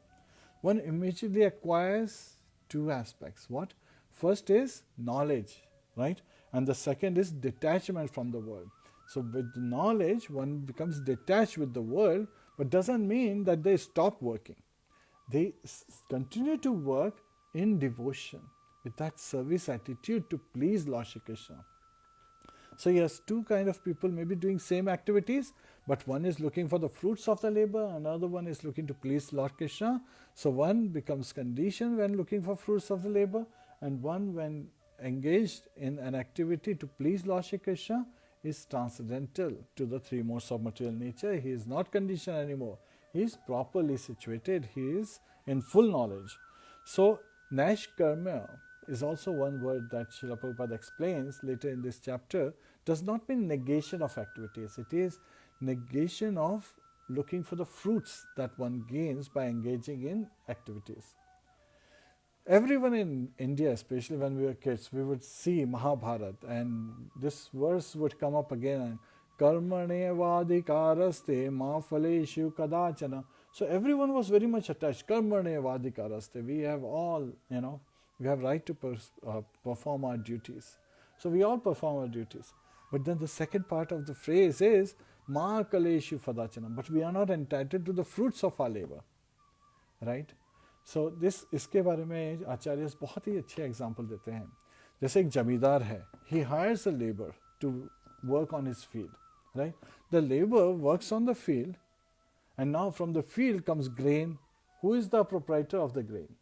one immediately acquires two aspects. What? First is knowledge, right? And the second is detachment from the world. So with knowledge, one becomes detached with the world, but doesn't mean that they stop working. They continue to work in devotion, with that service attitude to please Lord Shri Krishna. So yes, two kind of people may be doing same activities, but one is looking for the fruits of the labor, another one is looking to please Lord Krishna. So one becomes conditioned when looking for fruits of the labor, and one when engaged in an activity to please Lord Shri Krishna is transcendental to the three modes of material nature. He is not conditioned anymore. He is properly situated. He is in full knowledge. So Nash Karma is also one word that Srila Prabhupada explains later in this chapter, does not mean negation of activities. It is negation of looking for the fruits that one gains by engaging in activities. Everyone in India, especially when we were kids, we would see Mahabharata, and this verse would come up again, Karmane vadikaraste ma phaleshu kadachana. So everyone was very much attached. Karmane vadikaraste. We have all, we have right to perform our duties. So we all perform our duties. But then the second part of the phrase is ma kaleshu fadachana. But we are not entitled to the fruits of our labor. Right? So इसके बारे में आचार्य बहुत ही अच्छे example देते हैं. जैसे एक जमींदार है, he hires a labor to work on his field, right? The labor works on the field, and now from the field comes grain. Who is the proprietor of the grain?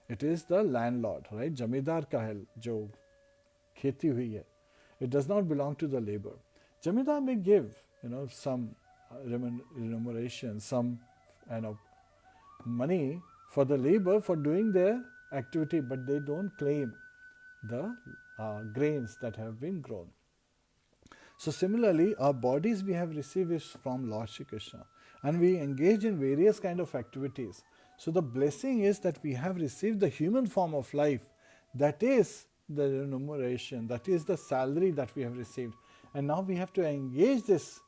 It is the landlord, right? जमींदार का है जो खेती हुई है. It does not belong to the labor. Jamindar may give, some remuneration, some, money for the labor for doing their activity, but they don't claim the grains that have been grown. So similarly, our bodies we have received is from Lord Shri Krishna, and we engage in various kind of activities. So the blessing is that we have received the human form of life, that is the remuneration, that is the salary that we have received. And now we have to engage this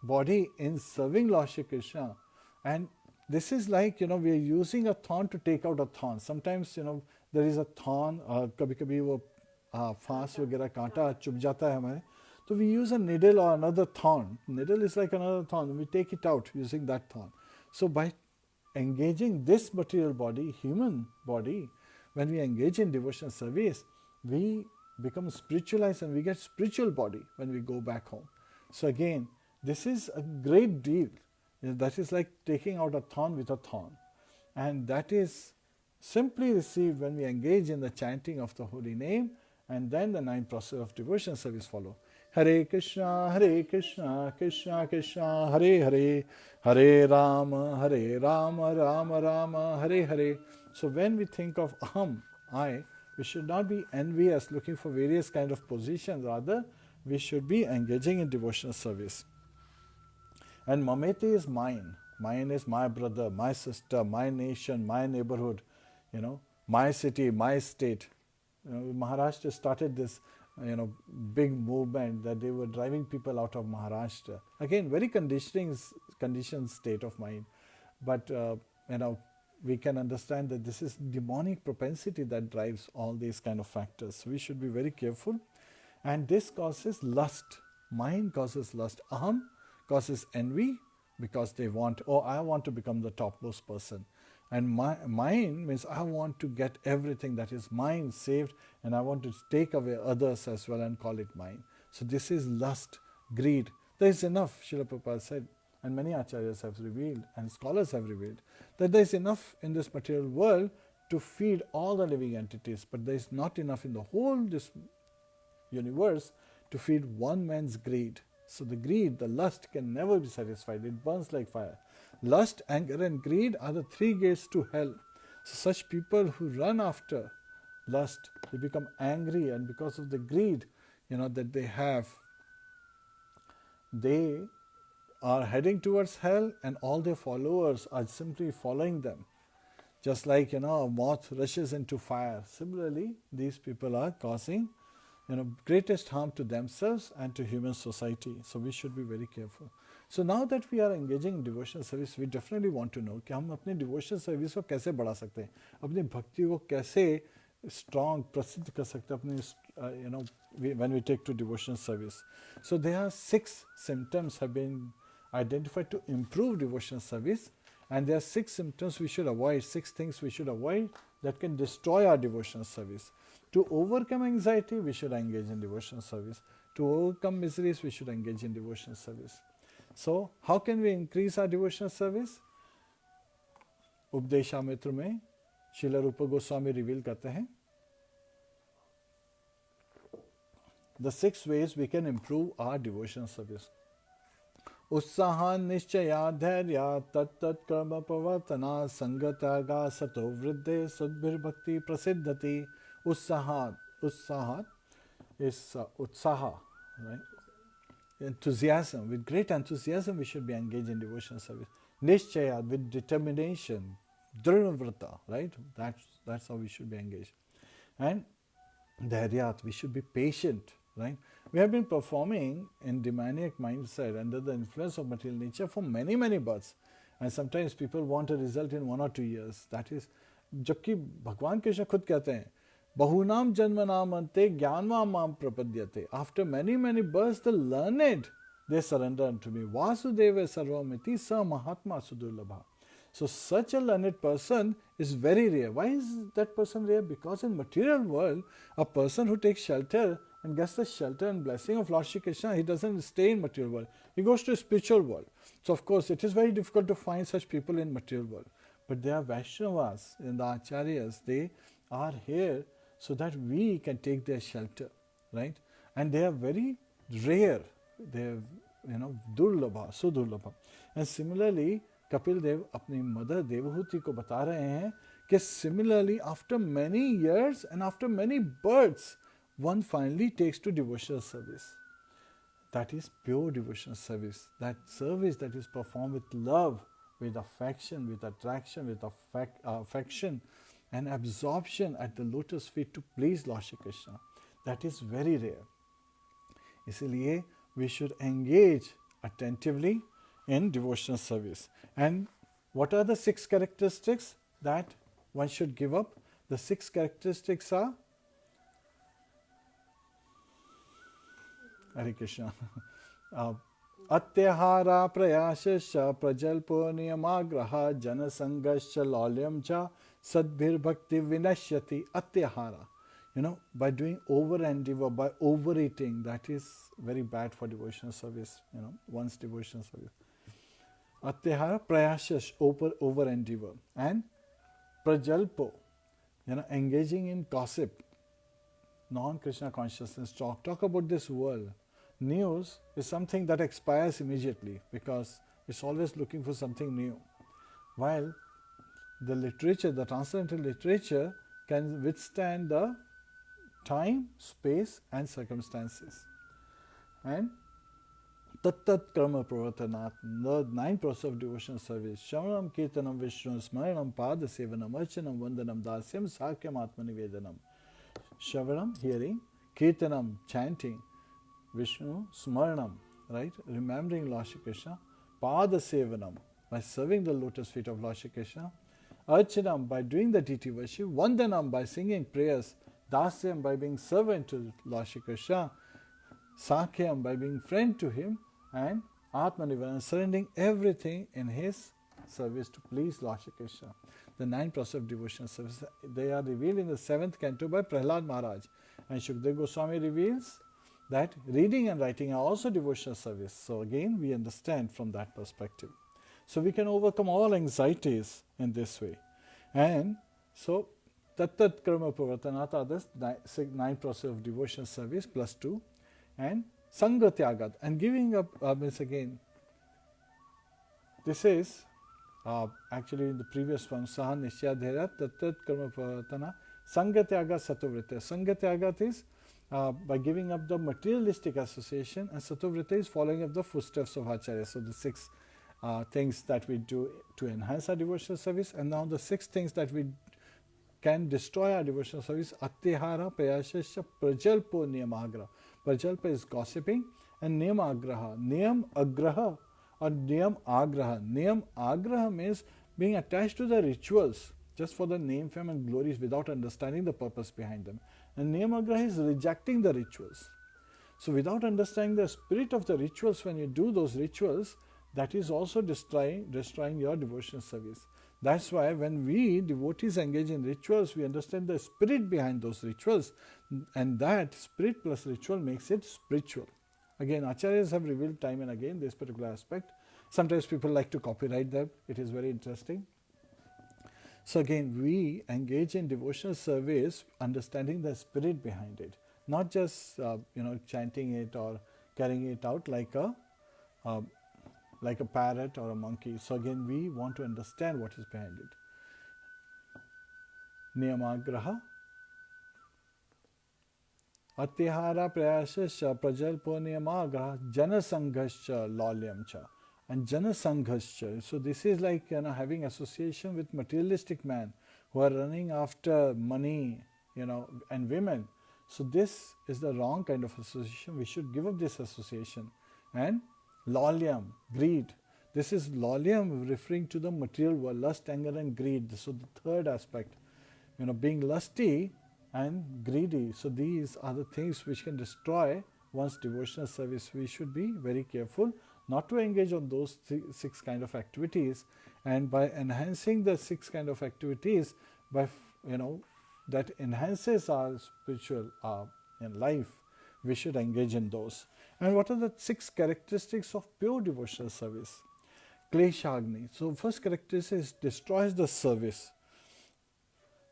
body in serving Lord Shri Krishna. And this is like, we are using a thorn to take out a thorn. Sometimes, there is a thorn, kabhi-kabhi wo फांस वगैरह कांटा चुभ जाता है हमारे, तो we use a needle or another thorn. Needle is like another thorn. We take it out using that thorn. So by engaging this material body, human body, when we engage in devotional service, we become spiritualized and we get spiritual body when we go back home. So again, this is a great deal. That is like taking out a thorn with a thorn. And that is simply received when we engage in the chanting of the holy name, and then the 9 processes of devotion service follow. Hare Krishna, Krishna Krishna, Hare Hare, Hare Rama, Rama Rama, Hare Hare. So when we think of aham, I, we should not be envious looking for various kind of positions. Rather, we should be engaging in devotional service. And mameti is mine. Mine is my brother, my sister, my nation, my neighborhood, my city, my state. Maharashtra started this, big movement that they were driving people out of Maharashtra. Again, very conditioned state of mind. But, we can understand that this is demonic propensity that drives all these kind of factors. So we should be very careful. And this causes lust. Mind causes lust. Aham causes envy because they want, oh, I want to become the topmost person. And mine means I want to get everything that is mine saved, and I want to take away others as well and call it mine. So this is lust, greed. There is enough, Srila Prabhupada said, and many acharyas have revealed, and scholars have revealed, that there is enough in this material world to feed all the living entities, but there is not enough in the whole this universe to feed one man's greed. So the greed, the lust can never be satisfied. It burns like fire. Lust, anger and greed are the three gates to hell. So such people who run after lust, they become angry, and because of the greed, that they have, they are heading towards hell, and all their followers are simply following them. Just like, a moth rushes into fire. Similarly, these people are causing, greatest harm to themselves and to human society. So we should be very careful. So now that we are engaging in devotional service, we definitely want to know कि हम अपने devotional service को कैसे बढ़ा सकते हैं, अपनी भक्ति को कैसे strong प्रसिद्ध कर सकते हैं अपने when we take to devotional service. So there are 6 symptoms have been identified to improve devotional service, and there are 6 symptoms we should avoid, 6 things we should avoid that can destroy our devotional service. To overcome anxiety, we should engage in devotional service. To overcome miseries, we should engage in devotional service. So, how can we increase our devotional service? Upadeshamrita में श्रील रूप Goswami reveal करते हैं the 6 ways we can improve our devotional service. उत्साह निश्चया धैर्य तत्तत् कर्म प्रवर्तना संगत्यागा सतो वृद्धे सद्भिर्भक्ति प्रसिद्धति. Utsaha is utsaha, right? Enthusiasm. With great enthusiasm we should be engaged in devotional service. Nishchaya, with determination. Drinavrata, right? That's how we should be engaged. And dhairyat, we should be patient, right? We have been performing in demoniac mindset under the influence of material nature for many, many births. And sometimes people want a result in 1 or 2 years. That is, जबकि भगवान कृष्ण खुद कहते हैं बहुनाम जन्मनाम अन्ते ज्ञानवा माम प्रपद्यते. After many, many births, the learned, they surrender unto me. Vasudeva sarvamiti sa mahatma sudurlabha. So such a learned person is very rare. Why is that person rare? Because in material world, a person who takes shelter and gets the shelter and blessing of Lord Shri Krishna, he doesn't stay in material world. He goes to a spiritual world. So of course, it is very difficult to find such people in material world. But they are Vaishnavas and the Acharyas. They are here so that we can take their shelter, right? And they are very rare. They are, durlabha, so durlabha. And similarly, Kapil Dev अपनी mother Devahuti को बता रहे हैं कि similarly after many years and after many births, one finally takes to devotional service. That is pure devotional service. That service that is performed with love, with affection, with attraction, with affection and absorption at the lotus feet to please Lord Shri Krishna. That is very rare. इसलिए we should engage attentively in devotional service. And what are the 6 characteristics that one should give up? The 6 characteristics are Hare Krishna. Atyahara prayasasya prajalpo niyamagraha janasangasya laulyam cha sadbhir bhakti vinashyati. Atyahara. By doing over endeavor, by overeating, that is very bad for devotional service, one's devotional service. Atyahara prayasas, over endeavor. And prajalpo, engaging in gossip, non-Krishna consciousness talk about this world. News is something that expires immediately because it's always looking for something new. While the literature, the transcendental literature can withstand the time, space and circumstances. And Tattat Karma Pravartanat, the 9 process of devotional service. Shravanam, Kirtanam, Vishnu, Smaranam, Pada Sevanam, Archanam, Vandanam, Dasyam, Sakyam, Atmanivedanam. Shravanam, hearing, Kirtanam, chanting, Vishnu, Smaranam, right? Remembering Lord Shri Krishna, Pada Sevanam, by serving the lotus feet of Lord Shri Krishna, Archanam, by doing the deity worship, Vandanam, by singing prayers, Dasyam, by being servant to Lord Shri Krishna, Sakhyam, by being friend to him, and Atmanivaran, surrendering everything in his service to please Lord Shri Krishna. The 9 processes of devotional service, they are revealed in the 7th canto by Prahlad Maharaj. And Shukdev Goswami reveals that reading and writing are also devotional service. So again, we understand from that perspective. So we can overcome all anxieties in this way. And so, Tat Karma Pravartanat are the 9 processes of devotional service plus 2. And Sangha Tyagat, and giving up means again, this is actually in the previous one, Saha Nishyadhera Tat Karma Pravartana, Sangha Tyagat Satovritta. Sangha Tyagat is by giving up the materialistic association, and Satovritta is following up the footsteps of Acharya. So the 6 things that we do to enhance our devotional service, and now the 6 things that we can destroy our devotional service. Atyahara Prayashasya Prajalpo Niyamagra. Prajalpa is gossiping, and Niyamagraha. Niyam Agraha or Niyam Agraha. Niyam Agraha means being attached to the rituals just for the name, fame and glories without understanding the purpose behind them. And Niyam Agraha is rejecting the rituals. So without understanding the spirit of the rituals, when you do those rituals, that is also destroying your devotional service. That's why when we devotees engage in rituals, we understand the spirit behind those rituals, and that spirit plus ritual makes it spiritual. Again, acharyas have revealed time and again this particular aspect. Sometimes people like to copyright them. It is very interesting. So again, we engage in devotional service understanding the spirit behind it, not just chanting it or carrying it out like a parrot or a monkey. So again, we want to understand what is behind it. Niyamagraha Atyahara Prayasasya Prajalpo Niyamagraha Janasanghasya Lalyamcha. And Janasanghasya, so this is like having association with materialistic man who are running after money, and women. So this is the wrong kind of association. We should give up this association. And Lalyam, greed. This is Lalyam referring to the material world, lust, anger and greed. So the third aspect, being lusty and greedy. So these are the things which can destroy one's devotional service. We should be very careful not to engage on those 6 kind of activities, and by enhancing the 6 kind of activities, by that enhances our spiritual life, we should engage in those. And what are the 6 characteristics of pure devotional service? Kleshagni. So first characteristic is destroys the service.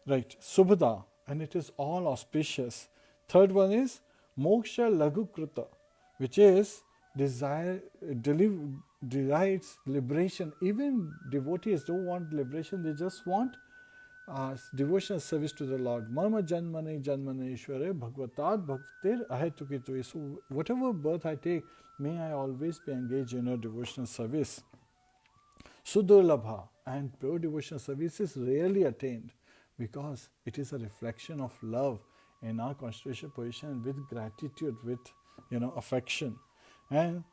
Right. Subhada, and it is all auspicious. Third one is Moksha Lagukruta, which is derives liberation. Even devotees don't want liberation, they just want devotional service to the Lord. Marma janmane janmaneshware bhagavatat bhaktir ahetukitve. So whatever birth I take, may I always be engaged in a devotional service. Sudurlabha, and pure devotional service is rarely attained because it is a reflection of love in our concentration position, with gratitude, with affection. And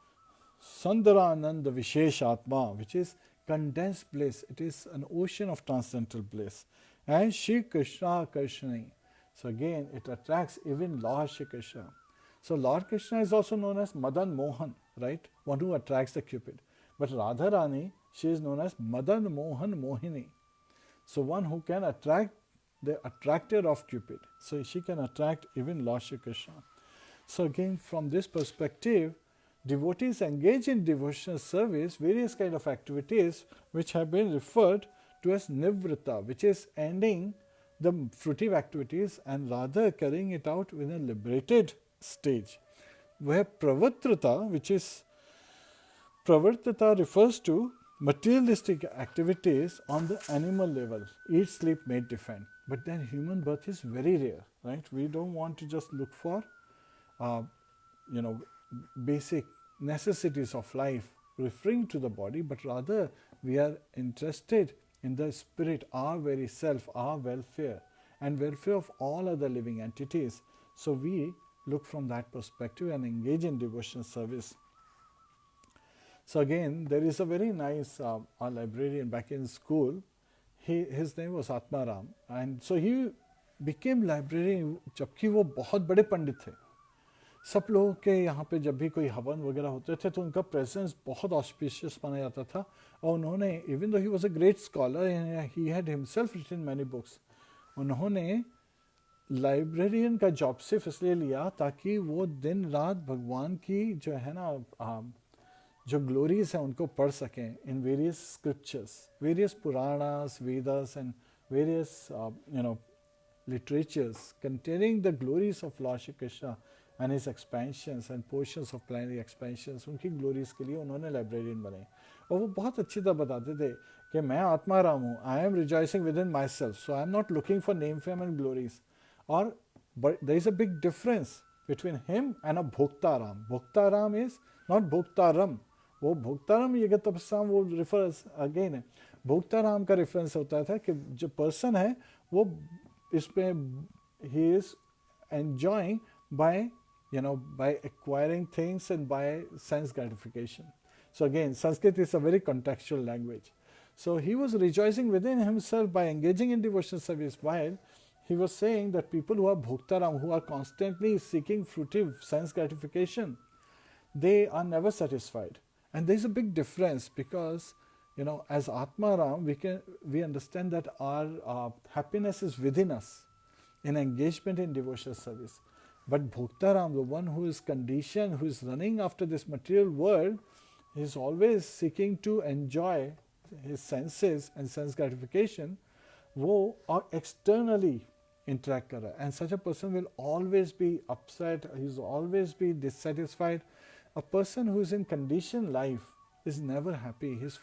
Sandarananda Vishesh Atma, which is condensed bliss. It is an ocean of transcendental bliss. And Shri Krishna Karshani. So again, it attracts even Lord Shri Krishna. So Lord Krishna is also known as Madan Mohan, right? One who attracts the Cupid. But Radharani, she is known as Madan Mohan Mohini. So one who can attract the attractor of Cupid. So she can attract even Lord Shri Krishna. So again, from this perspective, devotees engage in devotional service, various kind of activities which have been referred to as Nivrita, which is ending the fruitive activities and rather carrying it out in a liberated stage. Where Pravatrita, which is Pravartita refers to materialistic activities on the animal level, eat, sleep, mate, defend. But then human birth is very rare, right? We don't want to just look for basic necessities of life referring to the body, but rather we are interested in the spirit, our very self, our welfare and welfare of all other living entities. So we look from that perspective and engage in devotional service. So again, there is a very nice our librarian back in school. His name was Atmaram, and so he became librarian जबकि वो बहुत बड़े पंडित थे. सब लोगों के यहाँ पे जब भी कोई हवन वगैरह होते थे तो उनका प्रेजेंस बहुत ऑस्पिशियस माना जाता था, और उन्होंने, even though he was a great scholar, he had himself written many books, उन्होंने लाइब्रेरियन का जॉब सिर्फ इसलिए लिया ताकि वो दिन रात भगवान की जो है ना जो ग्लोरीज हैं उनको पढ़ सकें in various scriptures, various Puranas, Vedas and various literatures containing the glories of Lord Shri Krishna and his expansions and portions of planetary expansions, उनकी glories के लिए उन्होंने librarian बने, और वो बहुत अच्छी तरह बताते थे कि मैं आत्मा राम हूँ, I am rejoicing within myself, so I am not looking for name, fame and glories. और but there is a big difference between him and a Bhoktaram. Bhoktaram is not Bhoktaram. वो भोक्ताराम ये तपस्याम वो रेफरेंस अगेन है, भोक्ताराम का reference होता था कि जो पर्सन है वो इसमें he is enjoying by by acquiring things and by sense gratification. So again, Sanskrit is a very contextual language. So he was rejoicing within himself by engaging in devotional service, while he was saying that people who are bhoktaram, who are constantly seeking fruitive sense gratification, they are never satisfied. And there is a big difference because, as Atmaram, we understand that our happiness is within us in engagement in devotional service. But Bhoktaram, the one who is conditioned, who is running after this material world, is always seeking to enjoy his senses and sense gratification, वो externally interact कर रहा है. And such a person will always be upset, he will always be dissatisfied. A person who is in conditioned life is never happy. His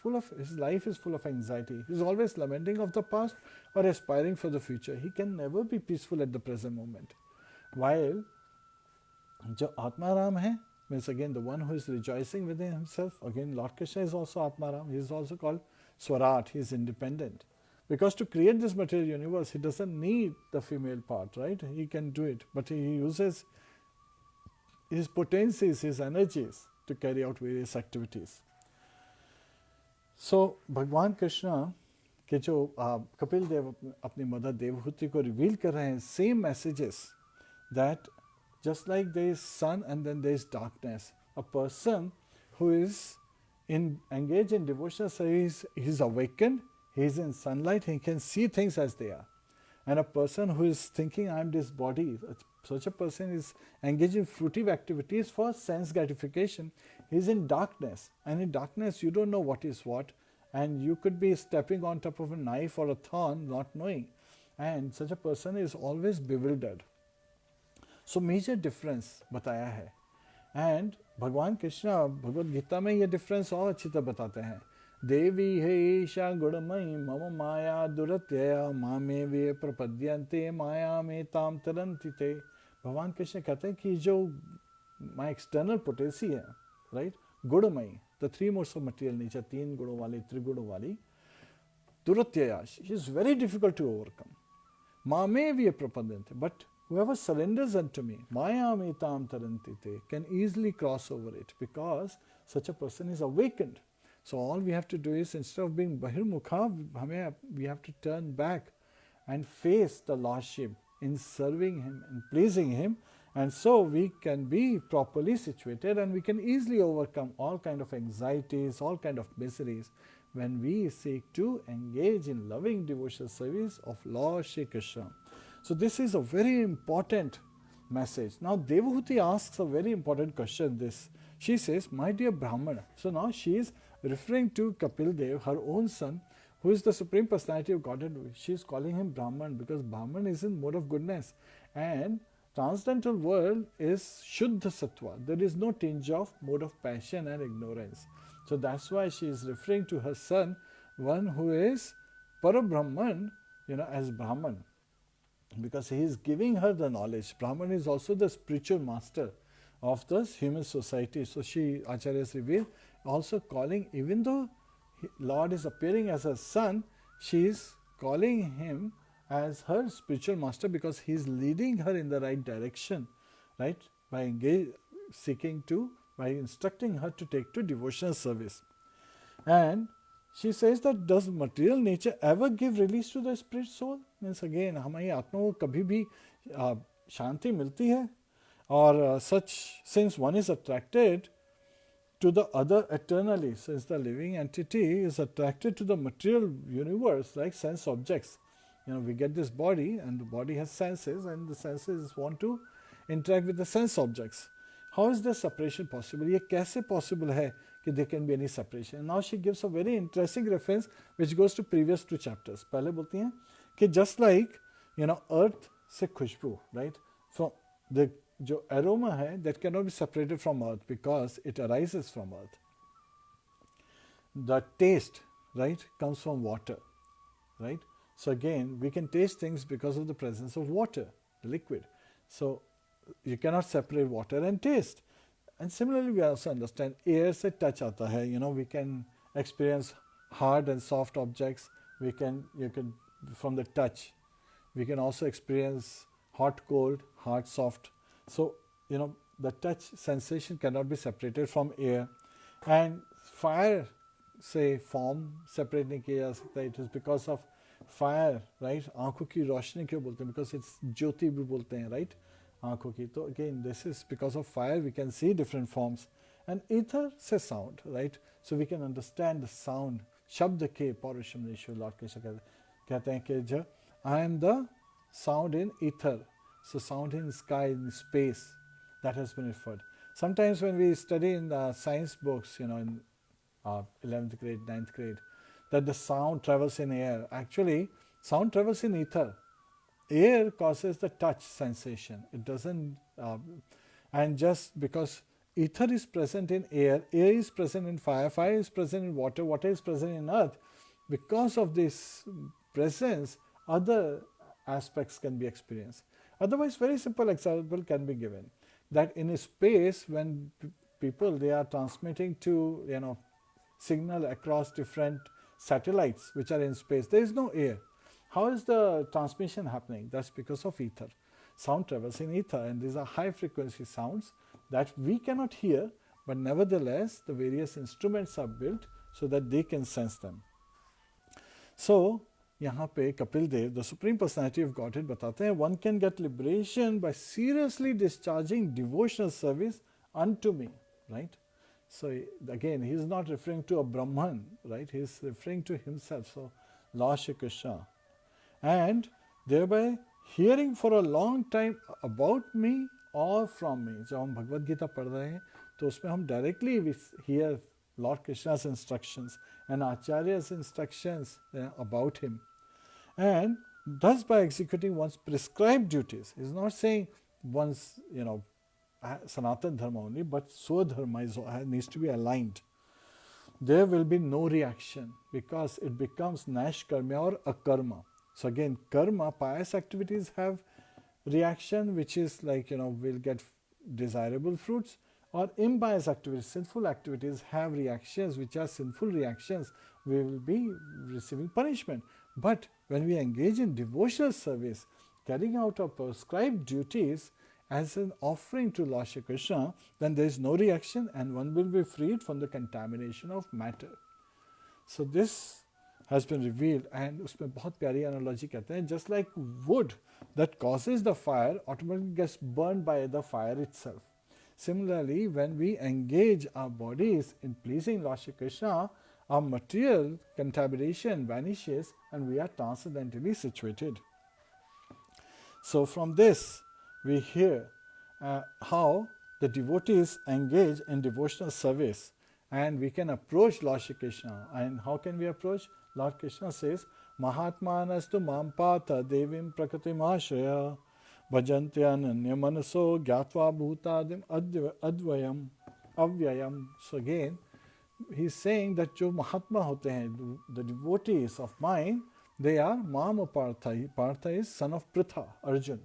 life is full of anxiety. He is always lamenting of the past or aspiring for the future. He can never be peaceful at the present moment. While जो Atmaram है, means again the one who is rejoicing within himself, again Lord Krishna is also Atmaram. He is also called Swarat. He is independent. Because to create this material universe, he doesn't need the female part, right? He can do it, but he uses his potencies, his energies to carry out various activities. So, Bhagwan Krishna के जो कपिल देव अपनी mother Devahuti को reveal कर रहे हैं, same messages that just like there is sun and then there is darkness, a person who is engaged in devotional service, he is awakened, he is in sunlight, he can see things as they are. And a person who is thinking, I am this body, such a person is engaged in fruitive activities for sense gratification. He is in darkness, and in darkness you don't know what is what, and you could be stepping on top of a knife or a thorn not knowing, and such a person is always bewildered. So major difference बताया है, and भगवान कृष्णा भगवद गीता में ये difference और अच्छी तरह बताते हैं. देवी हे ईशा गुणमयी मम माया दुरत्यया मामे वे प्रपद्यन्ते माया में ताम तरन्ति ते. भगवान कृष्ण कहते हैं कि जो my external potency है, right, गुणमयी, the three modes of material nature, तीन गुणों वाली, त्रिगुणों वाली, दुरत्यया, she is very difficult to overcome. मामे वे प्रपद्यन्ते, but whoever surrenders unto me, maya me tam taranti te, can easily cross over it because such a person is awakened. So all we have to do is, instead of being bahirmukha, we have to turn back and face the Lordship in serving Him and pleasing Him, and so we can be properly situated and we can easily overcome all kind of anxieties, all kind of miseries when we seek to engage in loving devotional service of Lord Shri Krishna. So this is a very important message. Now Devahuti asks a very important question. She says, my dear Brahmana. So now she is referring to Kapil Dev, her own son, who is the Supreme Personality of Godhead. She is calling him Brahman because Brahman is in mode of goodness. And transcendental world is Shuddha Sattva. There is no tinge of mode of passion and ignorance. So that's why she is referring to her son, one who is Parabrahman, as Brahman. Because he is giving her the knowledge. Brahman is also the spiritual master of the human society. So she, Acharyas reveal, also calling, even though Lord is appearing as her son, she is calling him as her spiritual master because he is leading her in the right direction, right? By instructing her to take to devotional service. And she says that, does material nature ever give release to the spirit soul? Means again, हमारी आत्मा को कभी भी शांति मिलती है? or since one is attracted to the other eternally, since the living entity is attracted to the material universe like sense objects. We get this body, and the body has senses, and the senses want to interact with the sense objects. How is there separation possible? ये कैसे possible है कि there can be any separation? Now she gives a very interesting reference which goes to previous 2 chapters. पहले बोलती हैं कि just like earth से खुशबू, right? From the जो aroma है, that cannot be separated from earth because it arises from earth. The taste, right, comes from water, right? So again, we can taste things because of the presence of water, the liquid. So you cannot separate water and taste. And similarly, we also understand air se touch aata hai. We can experience hard and soft objects. You can from the touch. We can also experience hot, cold, hard, soft. So the touch sensation cannot be separated from air. And fire से form separate नहीं किया जा सकता. It is because of fire, right? आँखों की रोशनी क्यों बोलते हैं? Because it's ज्योति भी बोलते हैं, right? आँखों की. तो again, this is because of fire we can see different forms. And ether से sound, right? So we can understand the sound. शब्द के पौरुषम निश्चय लॉर्ड कृष्ण कहते हैं कि जो I am the sound in ether. So sound in sky, in space, that has been referred. Sometimes when we study in the science books, in 11th grade, 9th grade, that the sound travels in air. Actually, sound travels in ether. Air causes the touch sensation. It doesn't, and just because ether is present in air is present in fire, fire is present in water, water is present in earth. Because of this presence, other aspects can be experienced. Otherwise, very simple example can be given. That in a space, when people, they are transmitting to, signal across different satellites which are in space, there is no air. How is the transmission happening? That's because of ether. Sound travels in ether, and these are high frequency sounds that we cannot hear, but nevertheless the various instruments are built so that they can sense them. So यहाँ पे Kapil Dev, the Supreme Personality of Godhead, बताते हैं, one can get liberation by seriously discharging devotional service unto me, right? So again, he is not referring to a Brahman, right? He is referring to himself. So Lord Shri Krishna, and thereby hearing for a long time about me or from me. जब हम भगवद गीता पढ़ रहे हैं तो उसमें हम directly we hear Lord Krishna's instructions and Acharya's instructions about him. And thus by executing one's prescribed duties, he's not saying one's, Sanatana Dharma only, but Swadharma needs to be aligned. There will be no reaction because it becomes Nash Karma or Akarma. So again, karma, pious activities have reaction, which is like, we'll get desirable fruits, or impious activities, sinful activities have reactions, which are sinful reactions. We will be receiving punishment. But when we engage in devotional service, carrying out our prescribed duties as an offering to Lord Shri Krishna, then there is no reaction and one will be freed from the contamination of matter. So this has been revealed, and उसमें बहुत प्यारी analogy कहते हैं, just like wood that causes the fire automatically gets burned by the fire itself. Similarly, when we engage our bodies in pleasing Lord Shri Krishna, our material contamination vanishes and we are transcendentally situated. So from this, we hear how the devotees engage in devotional service, and we can approach Lord Shri Krishna. And how can we approach? Lord Krishna says, Mahatmanastu mampata devim prakritim ashraya bhajantyananya manaso gyatva bhutadim advayam avyayam. So again, he's saying that jo Mahatma hote hain, the devotees of mine, they are Mama Partha. Partha is son of Pritha, Arjun.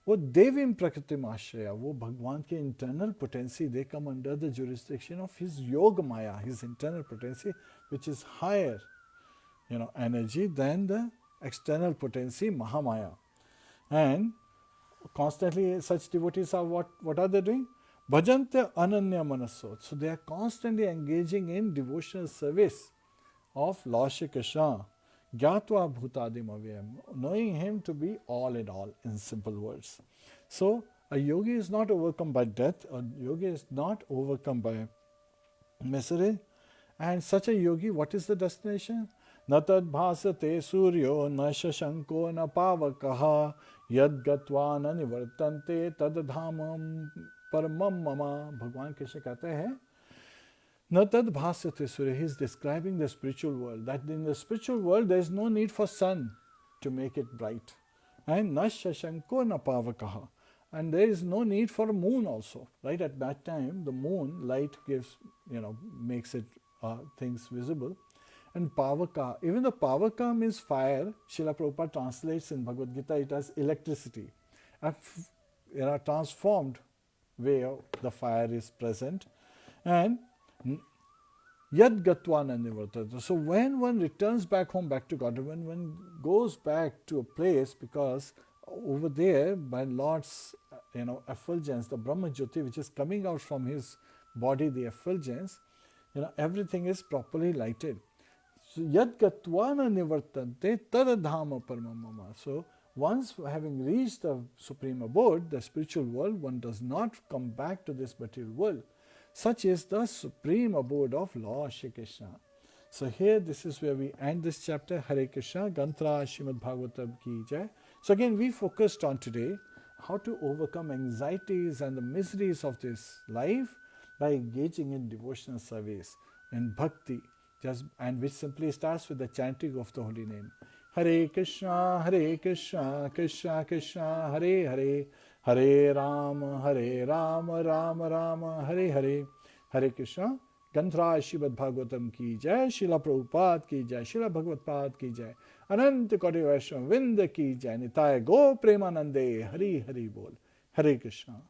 वो देवीम प्रकृतिम आश्रया, वो भगवान के internal potency, they come under the jurisdiction of his yoga maya, his internal potency, which is higher, energy than the external potency, mahamaya. And constantly such devotees are what are they doing? Bhajante ananya manaso. So they are constantly engaging in devotional service of Lord Shri Krishna. Gyatva bhutadim avyayam, knowing him to be all in all, in simple words. So A yogi is not overcome by death, a yogi is not overcome by misery. And such a yogi, what is the destination? Na tad bhasate suryo na shashanko na pavakaha yad gatva na nivartante tad dhamam paramam mama. Bhagwan Krishna कहते हैं na tad bhasate surya. He is describing the spiritual world, that in the spiritual world there is no need for sun to make it bright, and na shashanko na pavakaha, and there is no need for a moon also, right? At that time the moon light gives, makes it things visible. And pavaka, even the pavaka means fire. Srila Prabhupada translates in Bhagavad Gita it as electricity, a transformed way of the fire is present. And yad gatvana nivartata. So when one returns back home, back to God, when one goes back to a place, because over there by Lord's effulgence, the Brahma Jyoti which is coming out from his body, the effulgence, everything is properly lighted. So yad gatvana nivartante tadadhama paramamama. So once having reached the supreme abode, the spiritual world, one does not come back to this material world. Such is the supreme abode of Lord Shri Krishna. So here, this is where we end this chapter. Hare Krishna, Gantra Srimad Bhagavatam Ki Jai. So again, we focused on today how to overcome anxieties and the miseries of this life by engaging in devotional service, in bhakti, and which simply starts with the chanting of the holy name. Hare Krishna, Krishna Krishna, Hare Hare, Hare Rama, Rama Rama, Hare Hare. Hare Krishna, Gantra Srimad Bhagavatam Ki Jai, Srila Prabhupada Ki Jai, Srila Bhagavad Ki Jai, Ananta Koti Vaishnava Vrinda Ki Jai, Nitaya Go Premanande, Hari Hari Bol. Hare Krishna.